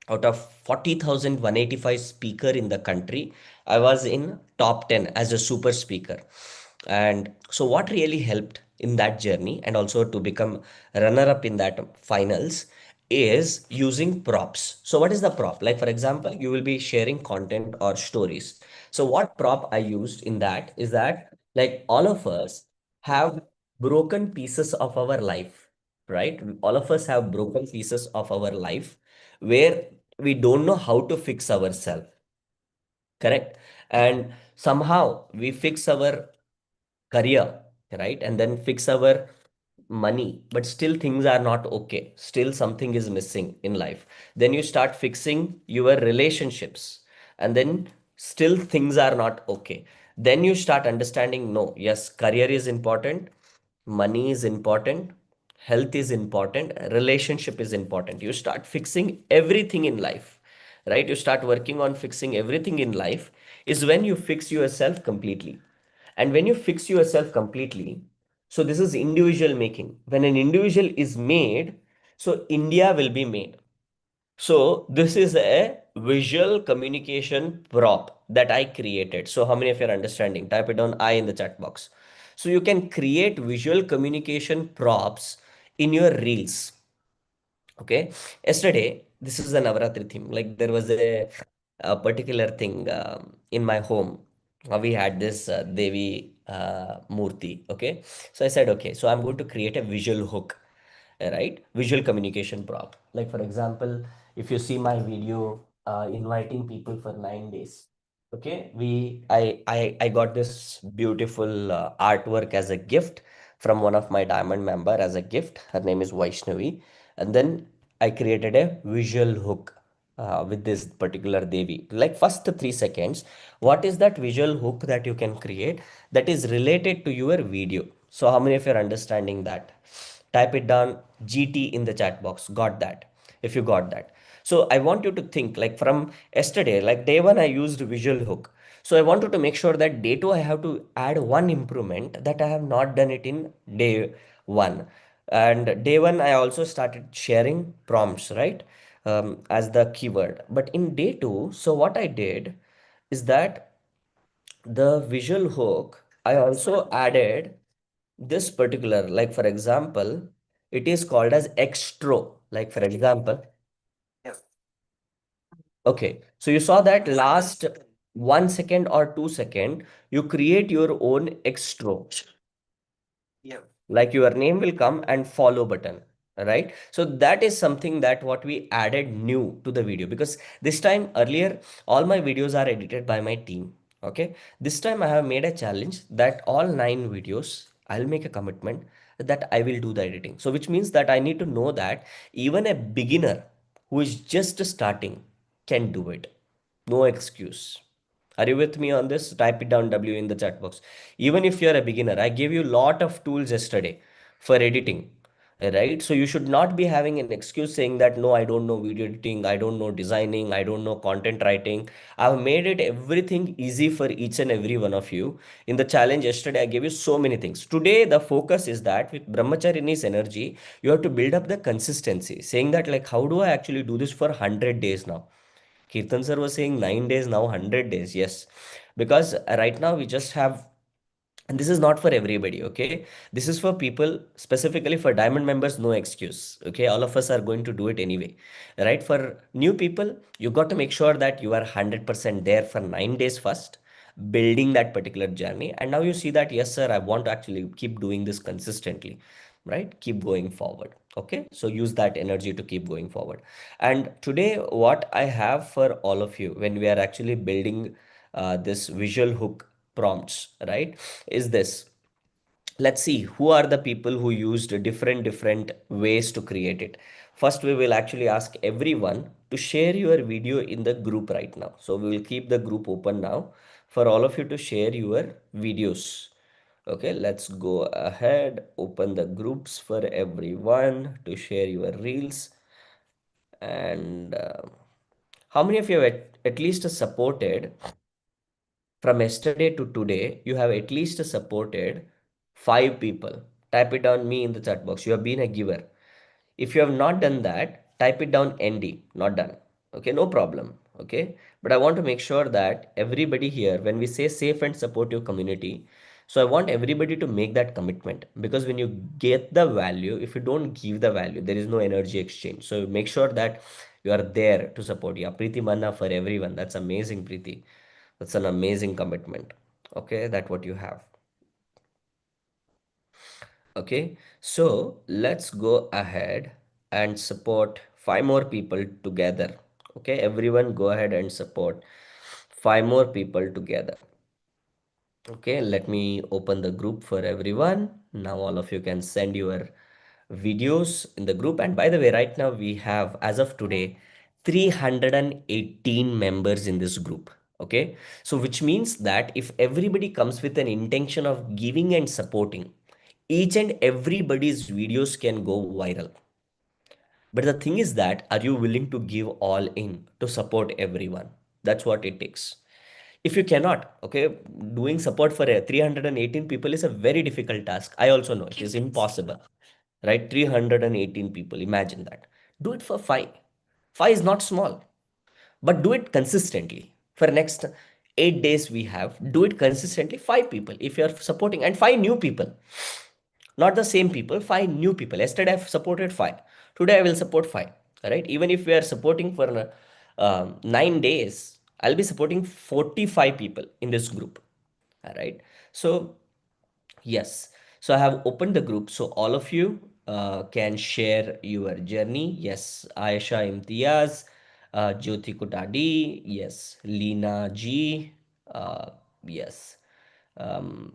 out of 40,185 speaker in the country. I was in top 10 as a super speaker. And so what really helped in that journey and also to become runner up in that finals is using props. So what is the prop? Like for example, you will be sharing content or stories. So what prop I used in that is that, like, all of us have broken pieces of our life, right? All of us have broken pieces of our life where we don't know how to fix ourselves, correct? And somehow we fix our career, right? And then fix our money, but still things are not okay. Still something is missing in life. Then you start fixing your relationships, and then still things are not okay. Then you start understanding, no, yes, career is important, money is important, health is important, relationship is important. You start fixing everything in life, right? You start working on fixing everything in life is when you fix yourself completely. And when you fix yourself completely, so this is individual making. When an individual is made, so India will be made. So this is a visual communication prop that I created. So how many of you are understanding? Type it down I in the chat box. So you can create visual communication props in your reels. Okay. Yesterday, this is a Navaratri theme. Like there was a particular thing in my home. We had this Devi Murti. Okay. So I said, okay, so I'm going to create a visual hook, right? Visual communication prop. Like for example, if you see my video inviting people for 9 days. Okay, I got this beautiful artwork as a gift from one of my diamond member as a gift. Her name is Vaishnavi, and then I created a visual hook with this particular Devi. Like first 3 seconds, what is that visual hook that you can create that is related to your video? So how many of you are understanding that? Type it down GT in the chat box. Got that? If you got that. So I want you to think like from yesterday, like day one, I used visual hook. So I wanted to make sure that day two, I have to add one improvement that I have not done it in day one. And day one, I also started sharing prompts, right? As the keyword. But in day two, so what I did is that the visual hook, I also added this particular, like for example, it is called as extro. Like for example, okay, so you saw that last 1 second or 2 second, you create your own extro. Like your name will come and follow button, right? So that is something that what we added new to the video, because this time earlier all my videos are edited by my team. Okay, this time I have made a challenge that all 9 videos I'll make a commitment that I will do the editing. So which means that I need to know that even a beginner who is just starting can do it. No excuse. Are you with me on this? Type it down W in the chat box. Even if you're a beginner, I gave you a lot of tools yesterday for editing, right? So you should not be having an excuse saying that, no, I don't know video editing, I don't know designing, I don't know content writing. I've made it everything easy for each and every one of you. In the challenge yesterday, I gave you so many things. Today, the focus is that with Brahmachari's energy, you have to build up the consistency, saying that, like, how do I actually do this for 100 days now? Kirtan sir was saying 9 days, now 100 days. Yes, because right now we just have And this is not for everybody, okay? This is for people, specifically for diamond members, no excuse, okay? All of us are going to do it anyway, right? For new people, you got to make sure that you are 100% there for 9 days first, building that particular journey. And now you see that, yes, sir, I want to actually keep doing this consistently, right? Keep going forward, okay? So use that energy to keep going forward. And today, what I have for all of you when we are actually building this visual hook prompts, right, is this. Let's see who are the people who used different ways to create it. First, we will actually ask everyone to share your video in the group right now. So we will keep the group open now for all of you to share your videos. Okay, let's go ahead, open the groups for everyone to share your reels. And how many of you have at least supported from yesterday to today, you have at least supported 5 people? Type it down me in the chat box. You have been a giver. If you have not done that, type it down ND, not done. Okay, no problem. Okay, but I want to make sure that everybody here, when we say safe and supportive community, so I want everybody to make that commitment, because when you get the value, if you don't give the value, there is no energy exchange. So make sure that you are there to support. Yeah, Preeti Manna for everyone. That's amazing, Preeti. That's an amazing commitment. Okay, that what you have. Okay, so let's go ahead and support 5 more people together. Okay, everyone go ahead and support 5 more people together. Okay, let me open the group for everyone. Now all of you can send your videos in the group. And by the way, right now we have, as of today, 318 members in this group. Okay, so which means that if everybody comes with an intention of giving and supporting, each and everybody's videos can go viral. But the thing is that, are you willing to give all in to support everyone? That's what it takes. If you cannot, okay, doing support for 318 people is a very difficult task. I also know it is impossible, right? 318 people, imagine that. Do it for five. Five is not small, but do it consistently. For next 8 days, we have do it consistently. 5 people, if you are supporting, and 5 new people, not the same people, 5 new people. Yesterday I've supported five, today I will support five. Right, even if we are supporting for 9 days, I'll be supporting 45 people in this group. All right, so yes, so I have opened the group, so all of you can share your journey. Yes, Aisha Imtiaz, Jyoti Kutadi, yes, Leena G, yes, um,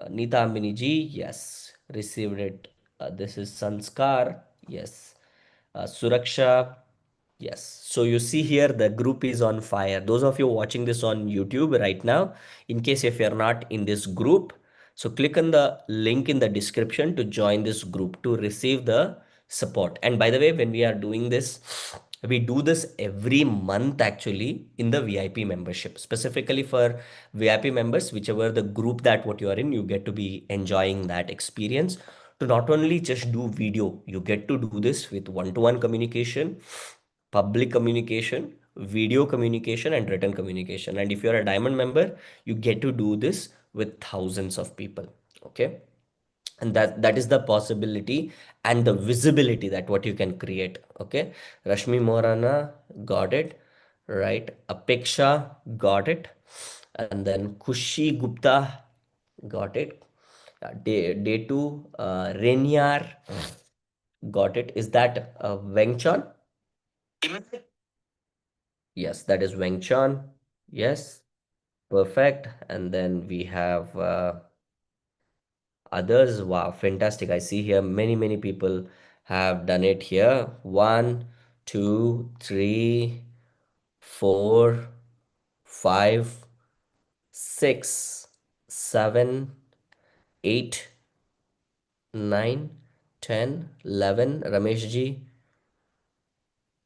Nita Ambini ji, yes, received it. This is Sanskar, yes, Suraksha, yes. So you see here the group is on fire. Those of you watching this on YouTube right now, in case if you're not in this group, so click on the link in the description to join this group to receive the support. And by the way, when we are doing this, we do this every month actually in the VIP membership, specifically for VIP members, whichever the group that what you are in, you get to be enjoying that experience to not only just do video, you get to do this with one-to-one communication, public communication, video communication, and written communication. And if you're a diamond member, you get to do this with thousands of people. Okay, and that is the possibility and the visibility that what you can create. Okay, Rashmi Morana got it right, Apeksha got it, and then Kushi Gupta got it. Day two, Renyar got it. Is that Wengchan? Yes, that is Wengchan. Yes, perfect. And then we have others. Wow, fantastic. I see here many people have done it here. One, two, three, four, five, six, seven, eight, nine, 10, 11. Ramesh ji,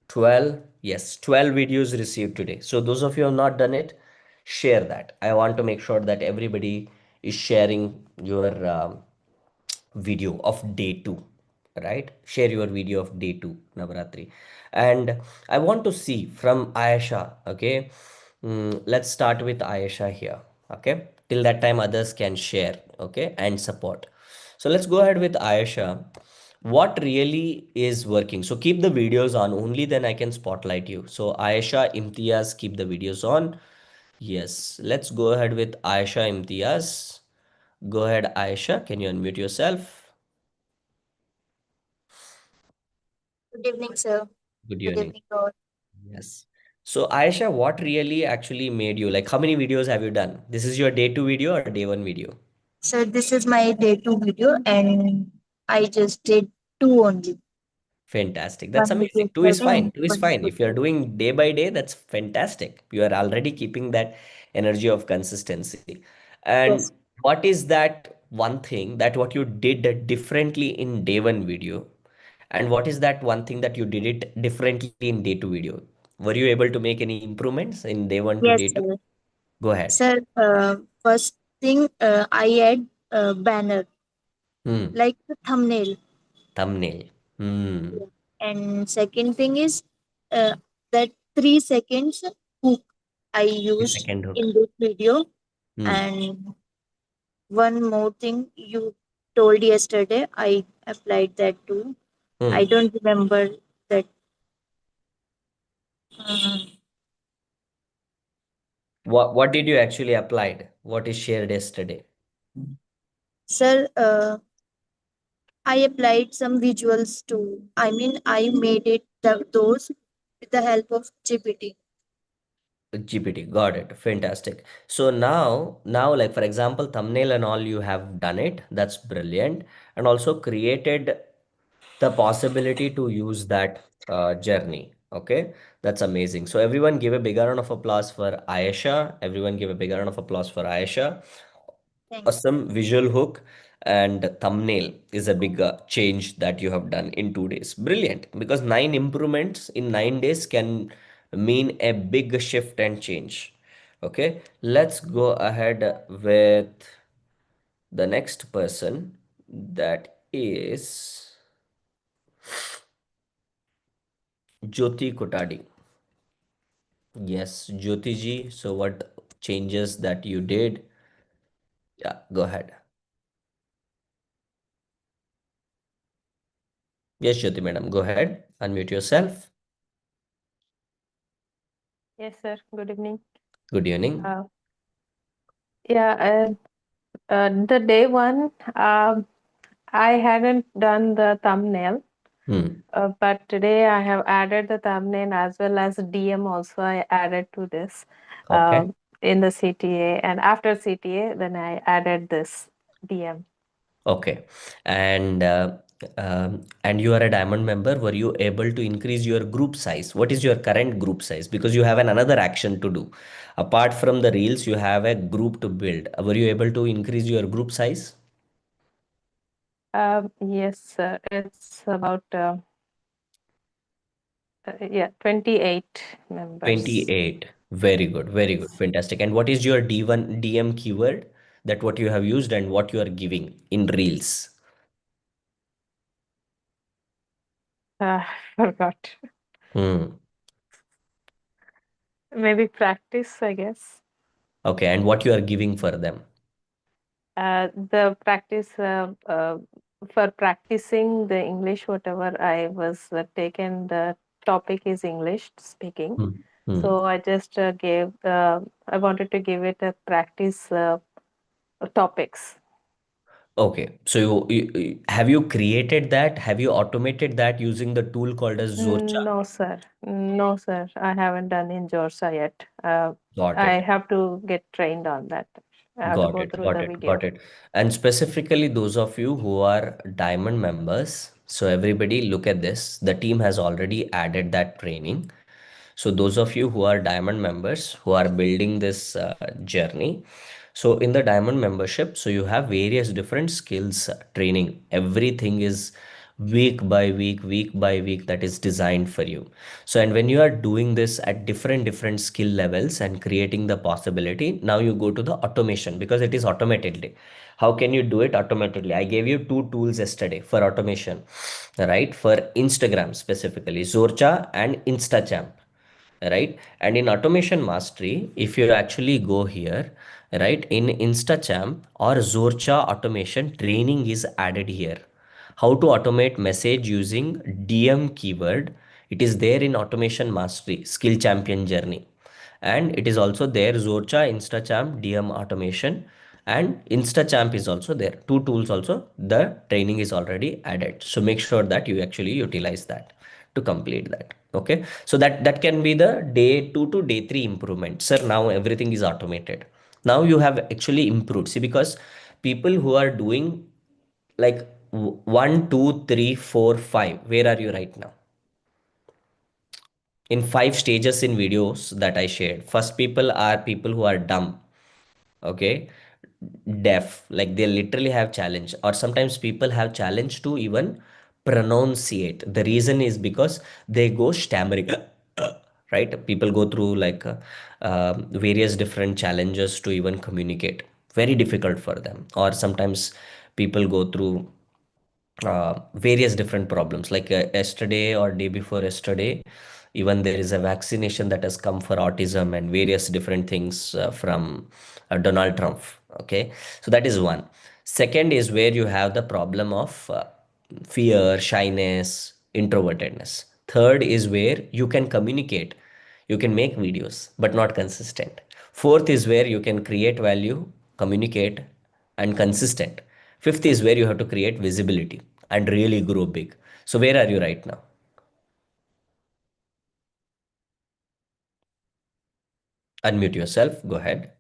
12. Yes, 12 videos received today. So those of you who have not done it, share that. I want to make sure that everybody is sharing your video of day two, right? Share your video of day two, Navaratri. And I want to see from Ayesha, okay? Let's start with Ayesha here. Okay, till that time others can share, okay, and support. So let's go ahead with Ayesha. What really is working? So keep the videos on, only then I can spotlight you. So Ayesha, Imtiaz, keep the videos on. Yes, let's go ahead with Ayesha, Imtiaz. Go ahead, Ayesha, can you unmute yourself? Good evening, sir. Good Good evening. evening, all. Yes. So Ayesha, what really actually made you, like, how many videos have you done? This is your day two video or day one video? Sir, this is my day two video, and I just did two only. Fantastic. That's One was amazing. Two is yesterday fine. and Two is one is fine. If you're today. doing day by day, that's fantastic. You are already keeping that energy of consistency. And Yes. what is that one thing that what you did differently in day one video? And what is that one thing that you did it differently in day two video? Were you able to make any improvements in day one to Yes, day two? sir. Go ahead. Sir, first thing, I add banner, Hmm. like the thumbnail. Thumbnail. Hmm. Yeah. And second thing is uh, that 3 seconds hook I used Second hook. in this video. Hmm. And one more thing you told yesterday, I applied that too. I Hmm. don't remember that. Um, What did you actually applied? What is shared yesterday? Sir, I applied some visuals too. I mean, I made those with the help of GPT. GPT, got it. Fantastic. So now, like for example, thumbnail and all, you have done it. That's brilliant. And also created the possibility to use that journey. Okay, that's amazing. So everyone give a big round of applause for Ayesha. Everyone give a big round of applause for Ayesha. Thank you. Awesome visual hook and thumbnail is a big change that you have done in 2 days. Brilliant, because 9 improvements in 9 days can mean a big shift and change. Okay, let's go ahead with the next person, that is Jyoti Kotadi. Yes, Jyoti ji. So what changes that you did? Yeah, go ahead. Yes, Jyoti madam, go ahead. Unmute yourself. Yes, sir. Good evening. Good evening. Uh, yeah, the day one, I hadn't done the thumbnail, Hmm. but today I have added the thumbnail as well as DM also. I added to this Okay. in the CTA, and after CTA, then I added this DM. Okay. And and you are a diamond member. Were you able to increase your group size? What is your current group size? Because you have another action to do. Apart from the reels, you have a group to build. Were you able to increase your group size? Yes, sir. It's about yeah, 28 members. 28. Very good. Very good. Yes. Fantastic. And what is your D1 DM keyword that what you have used and what you are giving in reels? Forgot. Hmm. Maybe practice, I guess. Okay. And what you are giving for them? The practice for practicing the English, whatever I was taken, the topic is English speaking. Hmm. Hmm. So I just gave, I wanted to give it a practice topics. Okay, so have you created that? Have you automated that using the tool called as Zorcha? No, sir. No, sir. I haven't done in Georgia yet. Got I it. have to get trained on that. I have to Got go it, through got the it, got video. it. And specifically those of you who are diamond members, so everybody look at this. The team has already added that training. So those of you who are diamond members who are building this journey, so in the diamond membership, so you have various different skills training. Everything is week by week, week by week, that is designed for you. So and when you are doing this at different skill levels and creating the possibility, now you go to the automation because it is automated. How can you do it automatically? I gave you two tools yesterday for automation, right? For Instagram specifically, Zorcha and InstaChamp, right? And in automation mastery, if you actually go here right? In InstaChamp or Zorcha automation training is added here. How to automate message using DM keyword. It is there in Automation Mastery, Skill Champion Journey. And it is also there, Zorcha, InstaChamp, DM automation, and InstaChamp is also there. Two tools also, the training is already added. So make sure that you actually utilize that to complete that. Okay. So that can be the day 2 to day 3 improvement. Sir, now everything is automated. Now you have actually improved. See, because people who are doing like 1, 2, 3, 4, 5, where are you right now? In 5 stages in videos that I shared. First, people are people who are dumb, okay, deaf, like they literally have challenge, or sometimes people have challenge to even pronunciate. The reason is because they go stammering, right? People go through like various different challenges to even communicate. Very difficult for them. Or sometimes people go through various different problems like yesterday or day before yesterday, even there is a vaccination that has come for autism and various different things from Donald Trump. Okay, so that is one. Second is where you have the problem of fear, shyness, introvertedness. Third is where you can communicate, you can make videos but not consistent. Fourth is where you can create value, communicate, and consistent. Fifth is where you have to create visibility and really grow big. So where are you right now? Unmute yourself. Go ahead.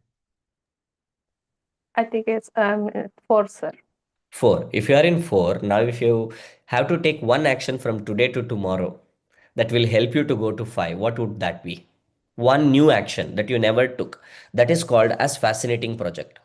I think it's 4, sir. Four. If you are in four, now if you have to take one action from today to tomorrow that will help you to go to five, what would that be? One new action that you never took. That is called as fascinating project.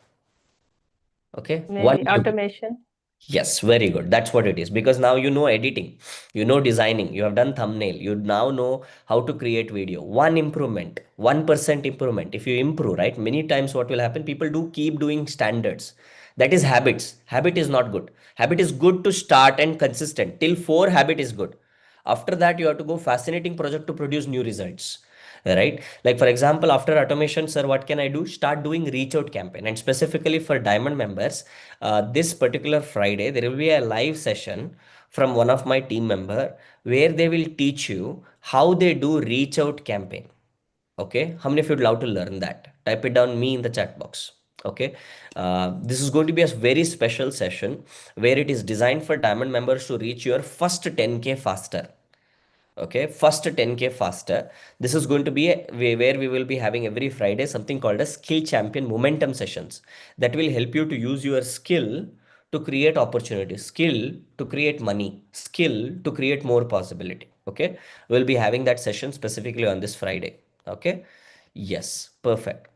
Okay. One Maybe new. automation. Yes, very good. That's what it is. Because now you know editing, you know designing, you have done thumbnail, you now know how to create video. One improvement, 1% improvement. If you improve, right? Many times what will happen, people do keep doing standards. That is habits. Habit is not good. Habit is good to start and consistent. Till four, habit is good. After that, you have to go fascinating project to produce new results, right? Like for example, after automation, sir, what can I do? Start doing reach out campaign. And specifically for diamond members, this particular Friday there will be a live session from one of my team member where they will teach you how they do reach out campaign. Okay, how many of you would love to learn that? Type it down me in the chat box. Okay, this is going to be a very special session where it is designed for diamond members to reach your first 10K faster. Okay, first 10K faster. This is going to be a way where we will be having every Friday something called a skill champion momentum sessions that will help you to use your skill to create opportunity, skill to create money, skill to create more possibility. Okay, we'll be having that session specifically on this Friday. Okay, yes, perfect.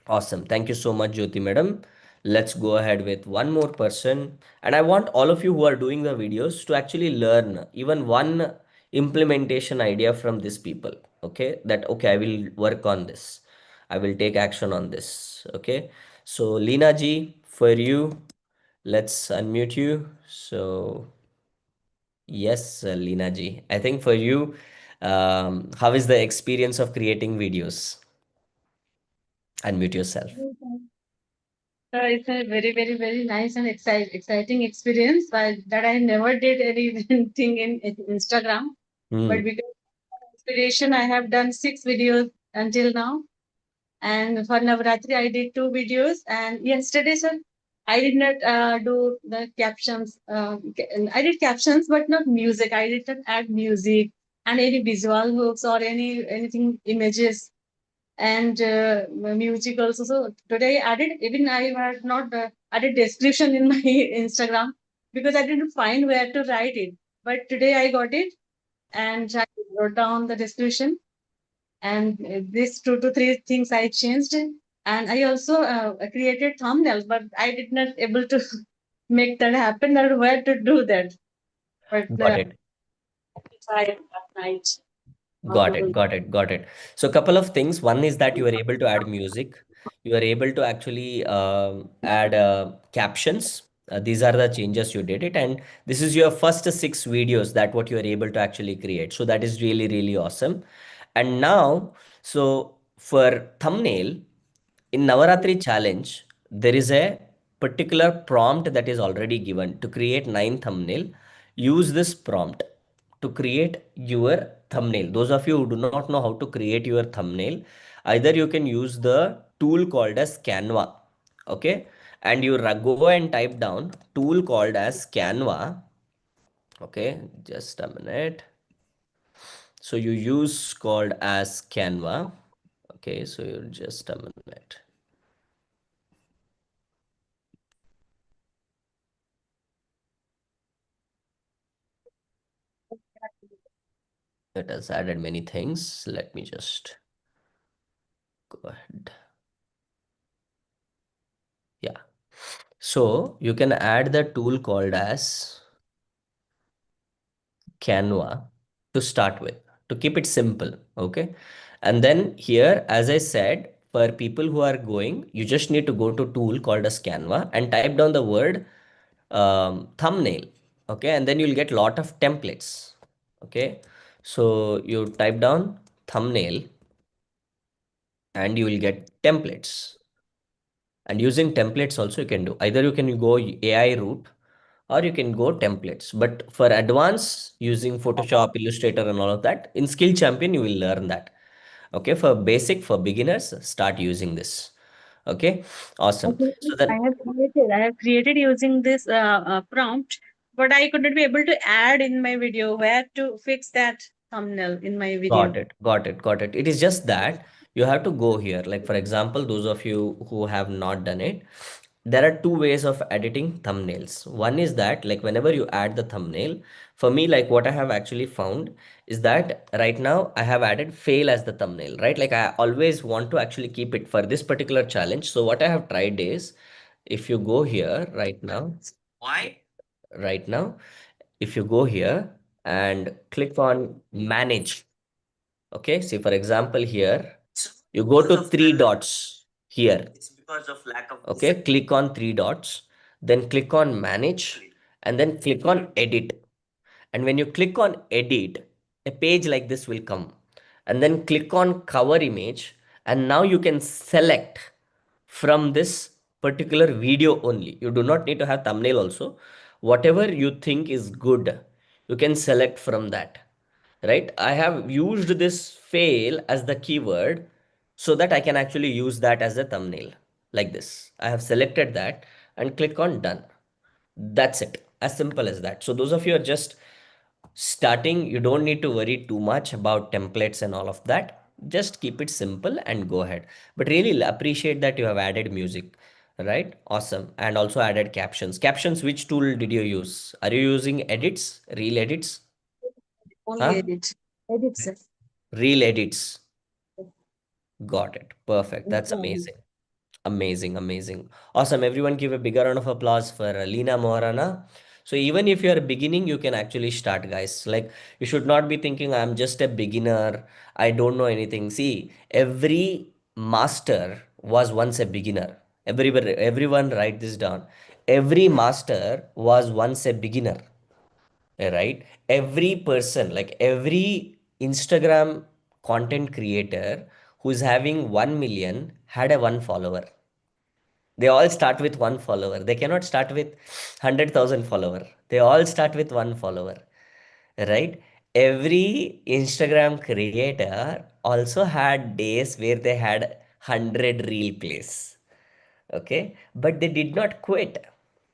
Awesome. Thank you so much, Jyoti madam. Let's go ahead with one more person. And I want all of you who are doing the videos to actually learn even one implementation idea from these people. Okay. That, okay, I will work on this. I will take action on this. Okay. So, Leena ji, for you, let's unmute you. So, yes, Leena ji, I think for you, how is the experience of creating videos? Unmute yourself. It's a very, very, very nice and exciting experience, but that I never did anything in Instagram. But Hmm. because of inspiration, I have done 6 videos until now. And for Navratri, I did 2 videos. And yesterday, sir, I did not do the captions. I did captions, but not music. I did not add music and any visual hooks or anything images and music also. So today I added, even I had not added description in my Instagram because I didn't find where to write it. But today I got it and I wrote down the description, and these 2 to 3 things I changed. And I also created thumbnails, but I did not able to make that happen or where to do that. But Got it. I tried at night how Got to it. do. Got it. Got it. So, a couple of things. One is that you are able to add music. You are able to actually add captions. These are the changes you did it, and this is your first 6 videos that what you are able to actually create. So that is really, really awesome. And now, so for thumbnail, In Navaratri challenge, there is a particular prompt that is already given to create 9 thumbnail. Use this prompt to create your thumbnail. Those of you who do not know how to create your thumbnail, either you can use the tool called as Canva. Okay. And you go and type down tool called as Canva. Okay. Just a minute. So you use called as Canva. Okay. So you just a minute. It has added many things. Let me just go ahead. Yeah. So you can add the tool called as Canva to start with, to keep it simple. Okay. And then here, as I said, for people who are going, you just need to go to tool called as Canva and type down the word thumbnail. Okay. And then you'll get lot of templates. Okay. So you type down thumbnail and you will get templates. And using templates also you can do. Either you can go AI route or you can go templates. But for advanced using Photoshop, Illustrator and all of that, in Skill Champion, you will learn that. Okay, for basic, for beginners, start using this. Okay, awesome. Okay, So then, I have created using this prompt, but I could not be able to add in my video where to fix that thumbnail in my video. got it, got it, got it. It is just that you have to go here. Like, for example, those of you who have not done it, there are two ways of editing thumbnails. One is that, like, whenever you add the thumbnail, for me, like, what I have actually found is that right now I have added fail as the thumbnail, right? Like, I always want to actually keep it for this particular challenge. So, what I have tried is if you go here right now, if you go here and click on manage. Okay, see for example here, you go to three dots here. Okay, click on three dots, then click on manage, and then click on edit. And when you click on edit, a page like this will come. And then click on cover image, and now you can select from this particular video only. You do not need to have thumbnail also. Whatever you think is good, you can select from that, right? I have used this fail as the keyword so that I can actually use that as a thumbnail like this. I have selected that and click on done. That's it. As simple as that. So those of you are just starting, you don't need to worry too much about templates and all of that. Just keep it simple and go ahead. But really appreciate that you have added music, right? Awesome. And also added captions. Captions, which tool did you use? Are you using edits, reel edits? Only Huh? edit. Edit, sir. Reel edits. Got it. Perfect. That's Okay. amazing. Amazing, amazing. Awesome. Everyone give a bigger round of applause for Lina Moharana. So even if you're beginning, you can actually start, guys. Like you should not be thinking I'm just a beginner. I don't know anything. See, every master was once a beginner. Everyone write this down. Every master was once a beginner, right? Every person, like every Instagram content creator who's having 1 million had a one follower. They all start with one follower. They cannot start with 100,000 follower. They all start with one follower, right? Every Instagram creator also had days where they had 100 reel plays. Okay, but they did not quit.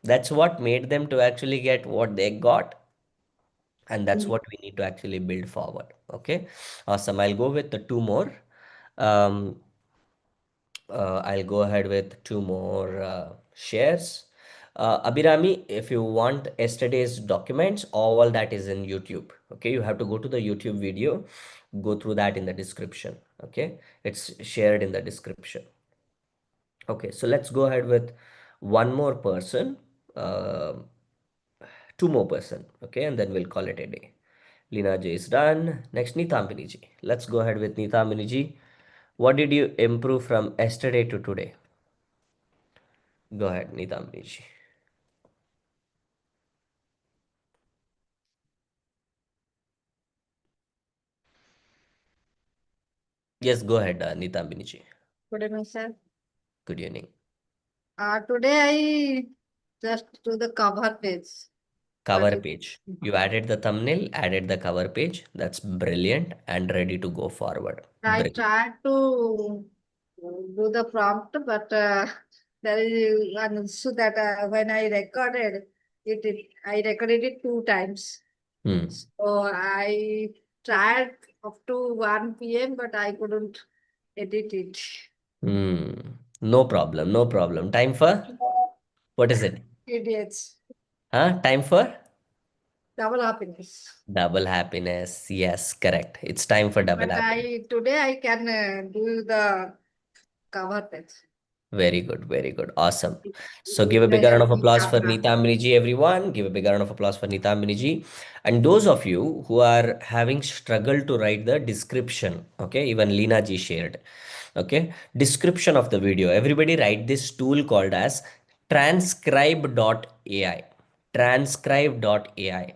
That's what made them to actually get what they got, and that's what we need to actually build forward. Okay, awesome. I'll go with the two more. um, I'll go ahead with two more shares. Abhirami, if you want yesterday's documents, all that is in YouTube. Okay, you have to go to the YouTube video, go through that in the description. Okay, it's shared in the description. Okay, so let's go ahead with one more person. Um Two more person, okay, and then we'll call it a day. Lina J is done. Next, Neethamini ji. Let's go ahead with Neethamini ji. What did you improve from yesterday to today? Go ahead, Neethamini ji. Yes, go ahead, Neethamini ji. Good evening, sir. Good evening. Today I just do the cover page, but Cover page. You added the thumbnail, added the cover page. That's brilliant and ready to go forward. I Brilliant. tried to do the prompt, but there is an issue that when I recorded I recorded it 2 times. Hmm. So I tried up to 1 p.m., but I couldn't edit it. Hmm. No problem. No problem. Time for what is it? Idiots. Huh? Time for Double happiness. double happiness. Yes, correct. It's time for double But happiness. today I can do the cover page Very good, very good. Awesome. So give a with the big round of helping applause for camera. Neetamini ji, everyone. Give a big round of applause for Neetamini ji. And those of you who are having struggled to write the description, okay, even Leena ji shared, okay, description of the video. Everybody write this tool called as transcribe.ai. Transcribe.ai.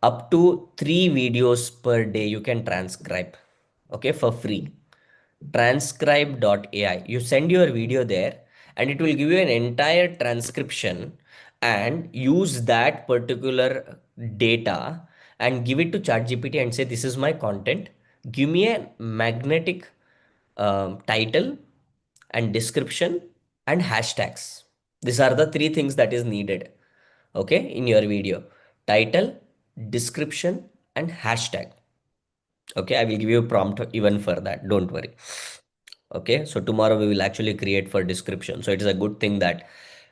Up to 3 videos per day you can transcribe, okay, for free. Transcribe.ai. You send your video there and it will give you an entire transcription and use that particular data and give it to ChatGPT and say, this is my content. Give me a magnetic title and description and hashtags. These are the 3 things that is needed, okay, in your video. Title, description, and hashtag. Okay, I will give you a prompt even for that. Don't worry. Okay, so tomorrow we will actually create for description. So it is a good thing that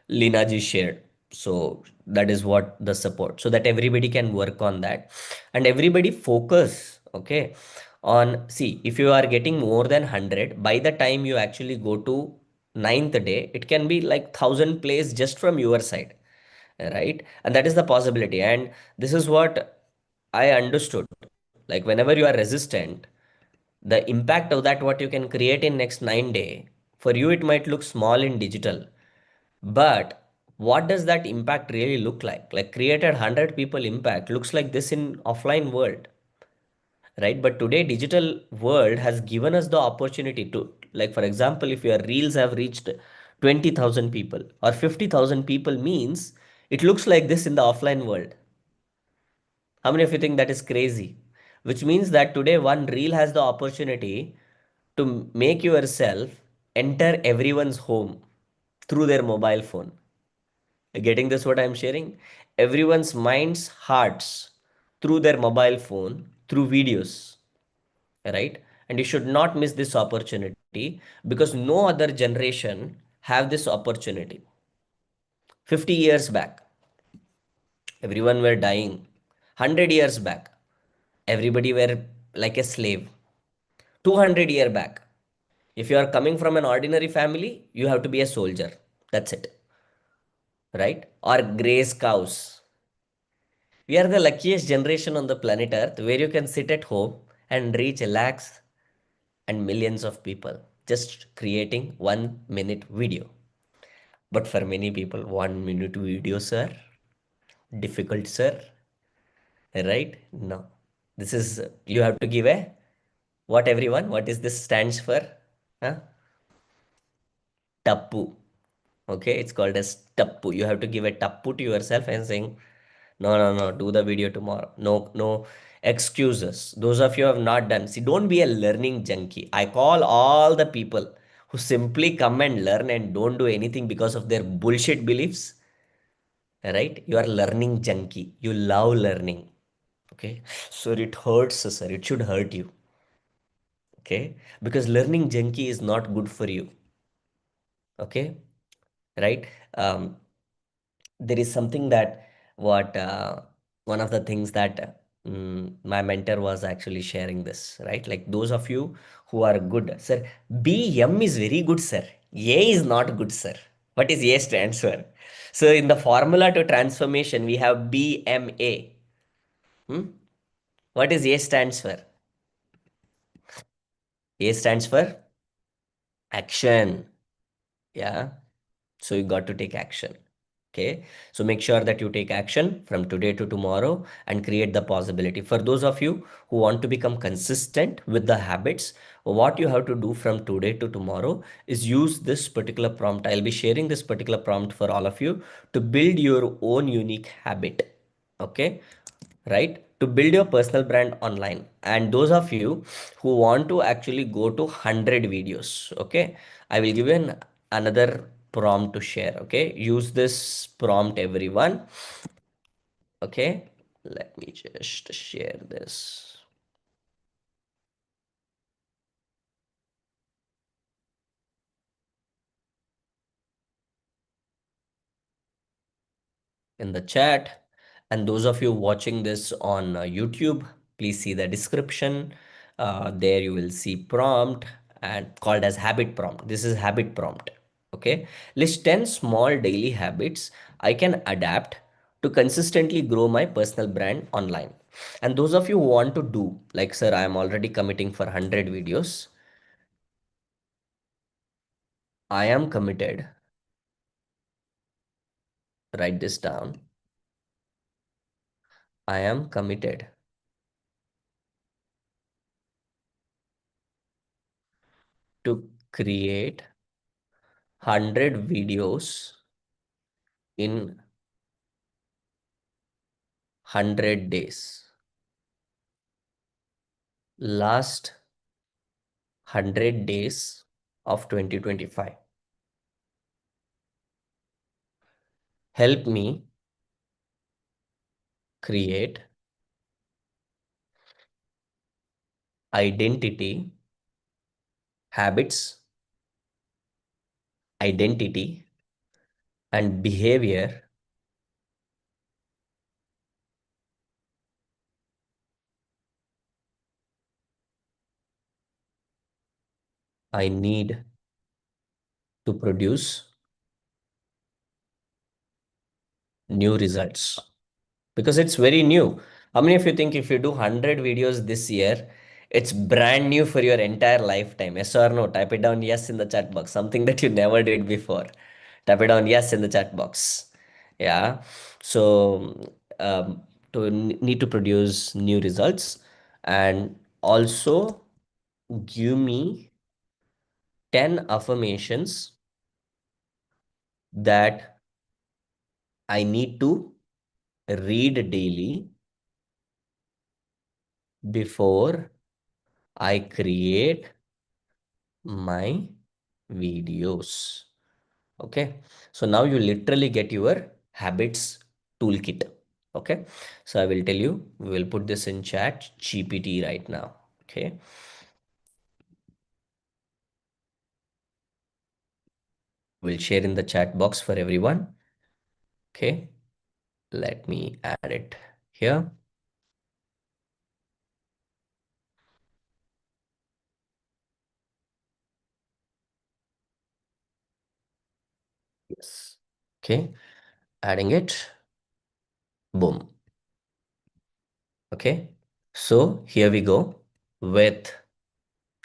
Lina ji shared. So that is what the support, so that everybody can work on that and everybody focus. Okay, on see, if you are getting more than 100, by the time you actually go to ninth day, it can be like 1,000 plays just from your side, right? And that is the possibility. And this is what I understood. Like whenever you are resistant, the impact of that what you can create in next 9 day, for you it might look small in digital, but what does that impact really look like created 100 people impact looks like this in offline world, right? But today digital world has given us the opportunity to, like for example, if your reels have reached 20,000 people or 50,000 people, means it looks like this in the offline world. How many of you think that is crazy? Which means that today one reel has the opportunity to make yourself enter everyone's home through their mobile phone. Getting this what I'm sharing? Everyone's minds, hearts through their mobile phone, through videos, right? And you should not miss this opportunity because no other generation have this opportunity. 50 years back, everyone were dying. 100 years back, everybody were like a slave. 200 year back, if you are coming from an ordinary family, you have to be a soldier. That's it, right? Or graze cows. We are the luckiest generation on the planet Earth where you can sit at home and reach lakhs and millions of people just creating 1 minute video. But for many people, 1 minute video, sir, difficult, sir, right? No. This is, you have to give a, what everyone, what is this stands for? Huh? Tappu. Okay, it's called as tappu. You have to give a tappu to yourself and saying, no, no, no, do the video tomorrow. No, no excuses. Those of you who have not done, see, don't be a learning junkie. I call all the people who simply come and learn and don't do anything because of their bullshit beliefs, right? You are learning junkie. You love learning. Okay, so it hurts, sir. It should hurt you. Okay, because learning junkie is not good for you. Okay, right? There is something that what one of the things that my mentor was actually sharing this, right? Like those of you who are good, sir, BM is very good, sir. A is not good, sir. What is A stands for? So in the formula to transformation, we have BMA. Hmm? What is A stands for? A stands for action. Yeah. So you got to take action. Okay, so make sure that you take action from today to tomorrow and create the possibility. For those of you who want to become consistent with the habits, what you have to do from today to tomorrow is use this particular prompt. I'll be sharing this particular prompt for all of you to build your own unique habit. Okay, right, to build your personal brand online. And those of you who want to actually go to 100 videos, okay, I will give you another prompt to share. Okay, use this prompt, everyone. Okay, let me just share this in the chat. And those of you watching this on YouTube, please see the description. There you will see prompt and called as habit prompt. This is habit prompt. Okay, list 10 small daily habits I can adapt to consistently grow my personal brand online. And those of you who want to do, like, sir, I am already committing for 100 videos. I am committed. Write this down. I am committed to create 100 videos in 100 days. Last 100 days of 2025. Help me create identity, habits, identity, and behavior I need to produce new results. Because it's very new. How many of you think if you do 100 videos this year, it's brand new for your entire lifetime? Yes or no? Type it down yes in the chat box. Something that you never did before. Type it down yes in the chat box. Yeah. So need to produce new results, and also give me 10 affirmations that I need to read daily before I create my videos. Okay, so now you literally get your habits toolkit. Okay, so I will tell you, we will put this in chat GPT right now. Okay, we'll share in the chat box for everyone. Okay, let me add it here. Yes. Okay, adding it. Boom. Okay, so here we go with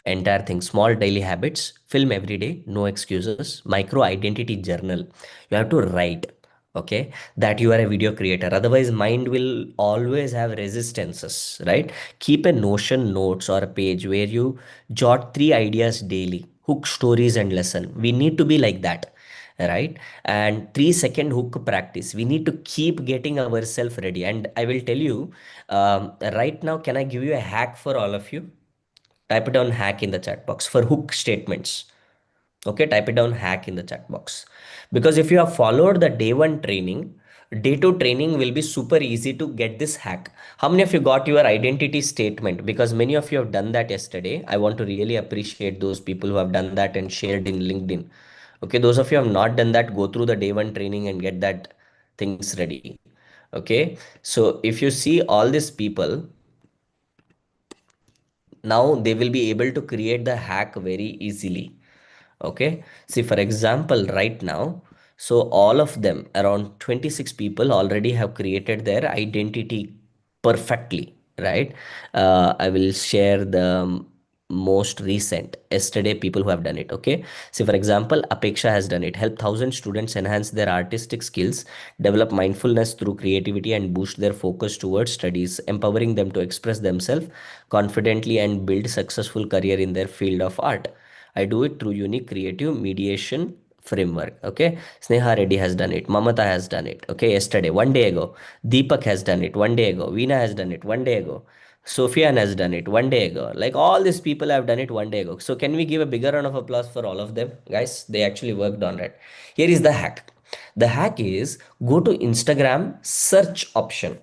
entire thing. Small daily habits, film every day, no excuses, micro identity journal. You have to write, okay, that you are a video creator. Otherwise, mind will always have resistances, right? Keep a Notion notes or a page where you jot 3 ideas daily, hook stories and lesson. We need to be like that, right? And 3 second hook practice. We need to keep getting ourselves ready. And I will tell you, right now, can I give you a hack for all of you? Type it down hack in the chat box for hook statements. Okay, type it down hack in the chat box. Because if you have followed the day one training, day two training will be super easy to get this hack. How many of you got your identity statement? Because many of you have done that yesterday. I want to really appreciate those people who have done that and shared in LinkedIn. Okay, those of you have not done that, go through the day one training and get that things ready. Okay, so if you see all these people, now they will be able to create the hack very easily. Okay, see, for example, right now, so all of them, around 26 people already have created their identity perfectly, right? I will share the most recent yesterday people who have done it. Okay, so for example, Apeksha has done it, help 1,000 students enhance their artistic skills, develop mindfulness through creativity, and boost their focus towards studies, empowering them to express themselves confidently and build successful career in their field of art. I do it through unique creative mediation framework. Okay, Sneha Reddy has done it, Mamata has done it, okay, yesterday, one day ago. Deepak has done it one day ago, Veena has done it one day ago, Sofian has done it one day ago. Like all these people have done it one day ago. So can we give a bigger round of applause for all of them? Guys, they actually worked on it. Here is the hack. The hack is go to Instagram search option.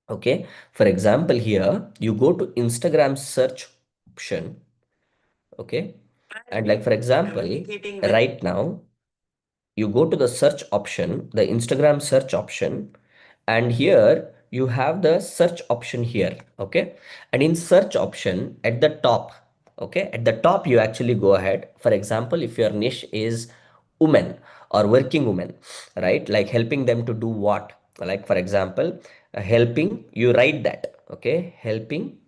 Okay. For example, here you go to Instagram search option. Okay. And like for example, right now you go to the search option, the Instagram search option, and here you have the search option here. Okay, and in search option at the top, okay, at the top you actually go ahead. For example, if your niche is women or working women, right, like helping them to do what, like for example, helping, you write that. Okay, helping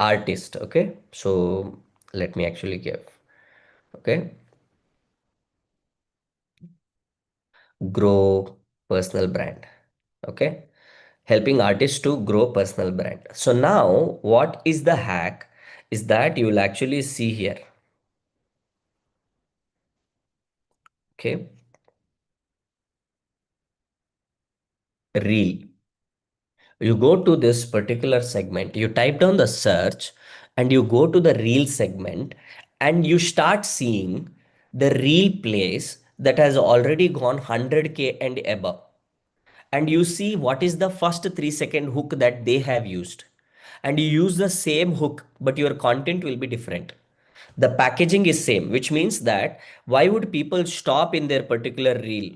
artist. Okay, so let me actually give, okay, grow personal brand. Okay, helping artists to grow personal brand. So now what is the hack is that you will actually see here. Okay, reel, you go to this particular segment, you type down the search and you go to the reel segment, and you start seeing the reel plays that has already gone 100K and above, and you see what is the first 3-second hook that they have used, and you use the same hook but your content will be different. The packaging is same, which means that why would people stop in their particular reel?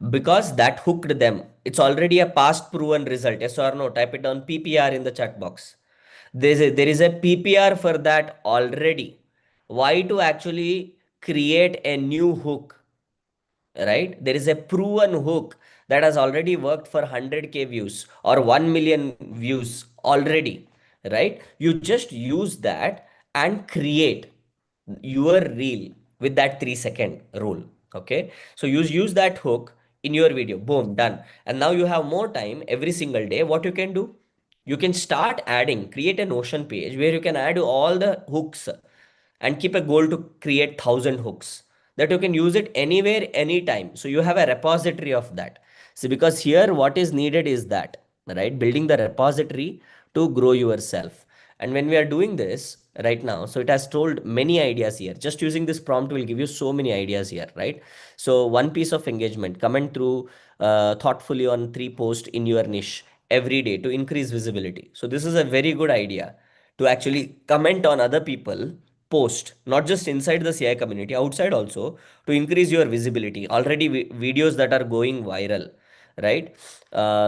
Because that hooked them. It's already a past proven result. Yes or no? Type it down PPR in the chat box. There is a PPR for that already. Why to actually create a new hook? Right, there is a proven hook that has already worked for 100K views or 1 million views already, right? You just use that and create your reel with that 3-second rule. Okay, so use that hook in your video, boom, done. And now you have more time every single day. What you can do, you can start adding, create a Notion page where you can add all the hooks and keep a goal to create 1,000 hooks that you can use it anywhere, anytime. So you have a repository of that. So because here what is needed is that, right, building the repository to grow yourself. And when we are doing this right now, so it has told many ideas here. Just using this prompt will give you so many ideas here, right? So one piece of engagement, comment through thoughtfully on 3 posts in your niche every day to increase visibility. So this is a very good idea to actually comment on other people post, not just inside the CI community, outside also, to increase your visibility. Already videos that are going viral, right?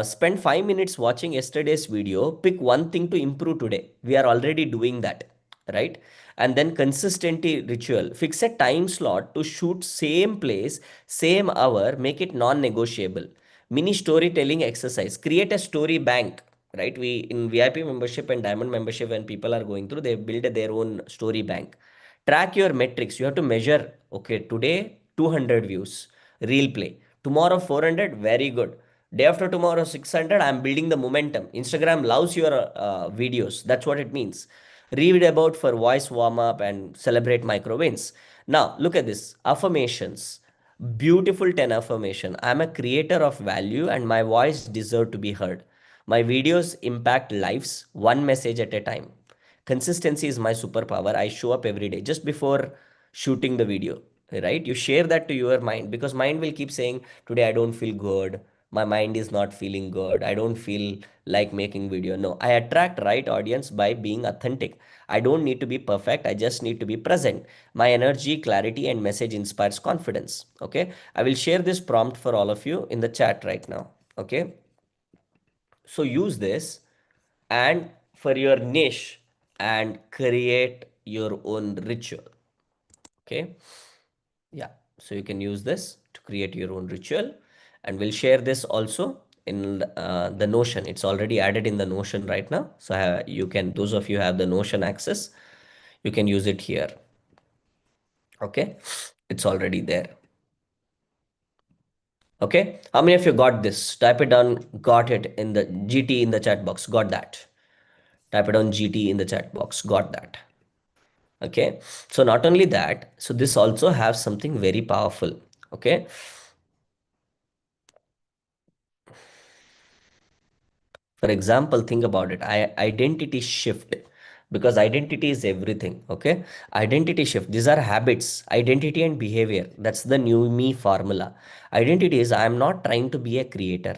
Spend 5 minutes watching yesterday's video, pick one thing to improve today. We are already doing that, right? And then consistency ritual, fix a time slot to shoot same place, same hour, make it non-negotiable. Mini storytelling exercise, create a story bank, right? We in VIP membership and diamond membership, when people are going through, they build their own story bank. Track your metrics. You have to measure, okay, today 200 views, real play, tomorrow 400, very good, day after tomorrow 600. I'm building the momentum. Instagram loves your videos, that's what it means. Read about for voice warm up and celebrate micro wins. Now look at this, affirmations. Beautiful 10 affirmation. I'm a creator of value and my voice deserve to be heard. My videos impact lives one message at a time. Consistency is my superpower. I show up every day just before shooting the video, right? You share that to your mind, because mind will keep saying, today I don't feel good. My mind is not feeling good. I don't feel like making video. No, I attract right audience by being authentic. I don't need to be perfect. I just need to be present. My energy, clarity, and message inspires confidence. Okay. I will share this prompt for all of you in the chat right now. Okay. So use this and for your niche and create your own ritual. Okay. Yeah. So you can use this to create your own ritual, and we'll share this also in the Notion. It's already added in the Notion right now. So you can, those of you have the Notion access, you can use it here. Okay, it's already there. Okay, how many of you got this? Type it down. Got it in the GT in the chat box. Got that. Type it on GT in the chat box. Got that. Okay, so not only that, so this also has something very powerful. Okay, for example, think about it. Identity shift, because identity is everything. Okay, identity shift. These are habits, identity and behavior. That's the new me formula. Identity is I am not trying to be a creator.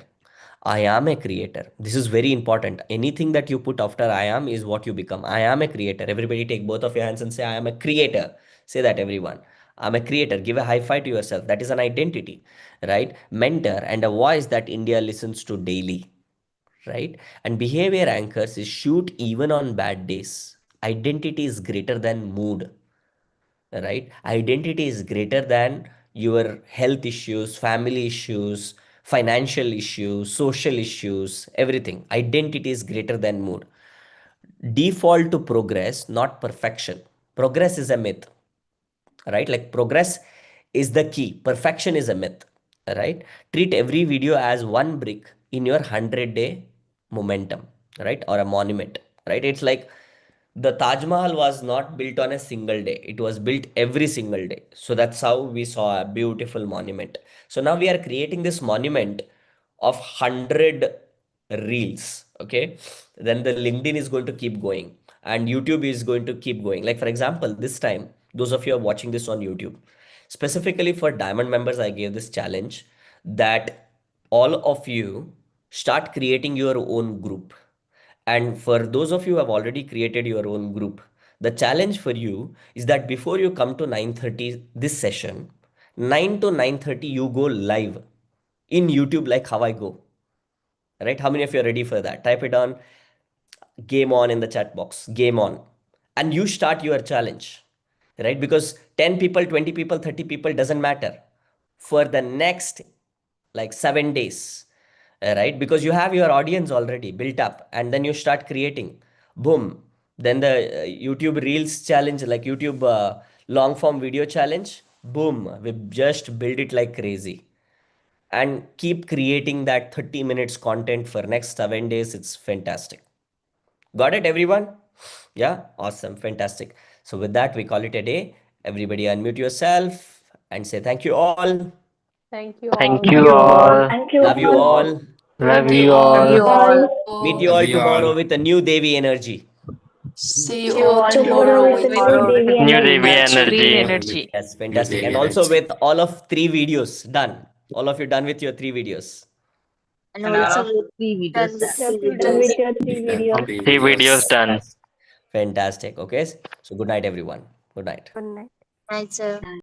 I am a creator. This is very important. Anything that you put after I am is what you become. I am a creator. Everybody take both of your hands and say, I am a creator. Say that, everyone. I'm a creator. Give a high five to yourself. That is an identity, right? Mentor and a voice that India listens to daily, right? And behavior anchors is shoot even on bad days. Identity is greater than mood, right? Identity is greater than your health issues, family issues, financial issues, social issues, everything. Identity is greater than mood. Default to progress, not perfection. Progress is a myth, right? Like progress is the key, perfection is a myth, right? Treat every video as one brick in your 100-day momentum, right? Or a monument, right? It's like the Taj Mahal was not built on a single day, it was built every single day. So that's how we saw a beautiful monument. So now we are creating this monument of 100 reels. Okay, then the LinkedIn is going to keep going and YouTube is going to keep going. Like for example, this time, those of you are watching this on YouTube, specifically for diamond members, I gave this challenge that all of you start creating your own group. And for those of you who have already created your own group, the challenge for you is that before you come to 9:30 this session, 9 to 9:30 you go live in YouTube, like how I go. Right? How many of you are ready for that? Type it on game on in the chat box. Game on. And you start your challenge. Right? Because 10 people, 20 people, 30 people doesn't matter. For the next like 7 days, right? Because you have your audience already built up and then you start creating. Boom. Then the YouTube Reels challenge, like YouTube long form video challenge. Boom. We just build it like crazy and keep creating that 30 minutes content for next 7 days. It's fantastic. Got it, everyone? Yeah, awesome, fantastic. So with that, we call it a day. Everybody unmute yourself and say thank you all. Thank you Thank all. Thank you you all. all. Love you all. Love Love you you Love all. you all. all. Meet you Love all you all. tomorrow with a new Devi energy. See See you you all all tomorrow tomorrow with with new new Devi New energy. Devi energy. Green energy. energy. Yes, New fantastic. Devi And also energy. with all of 3 videos done. All of you done with your 3 videos. And And all also of three done videos with done. three Done videos. with your 3 videos. 3 videos Videos. done. Fantastic. Fantastic. Okay. So good night, everyone. Good night. Good night. Night, sir.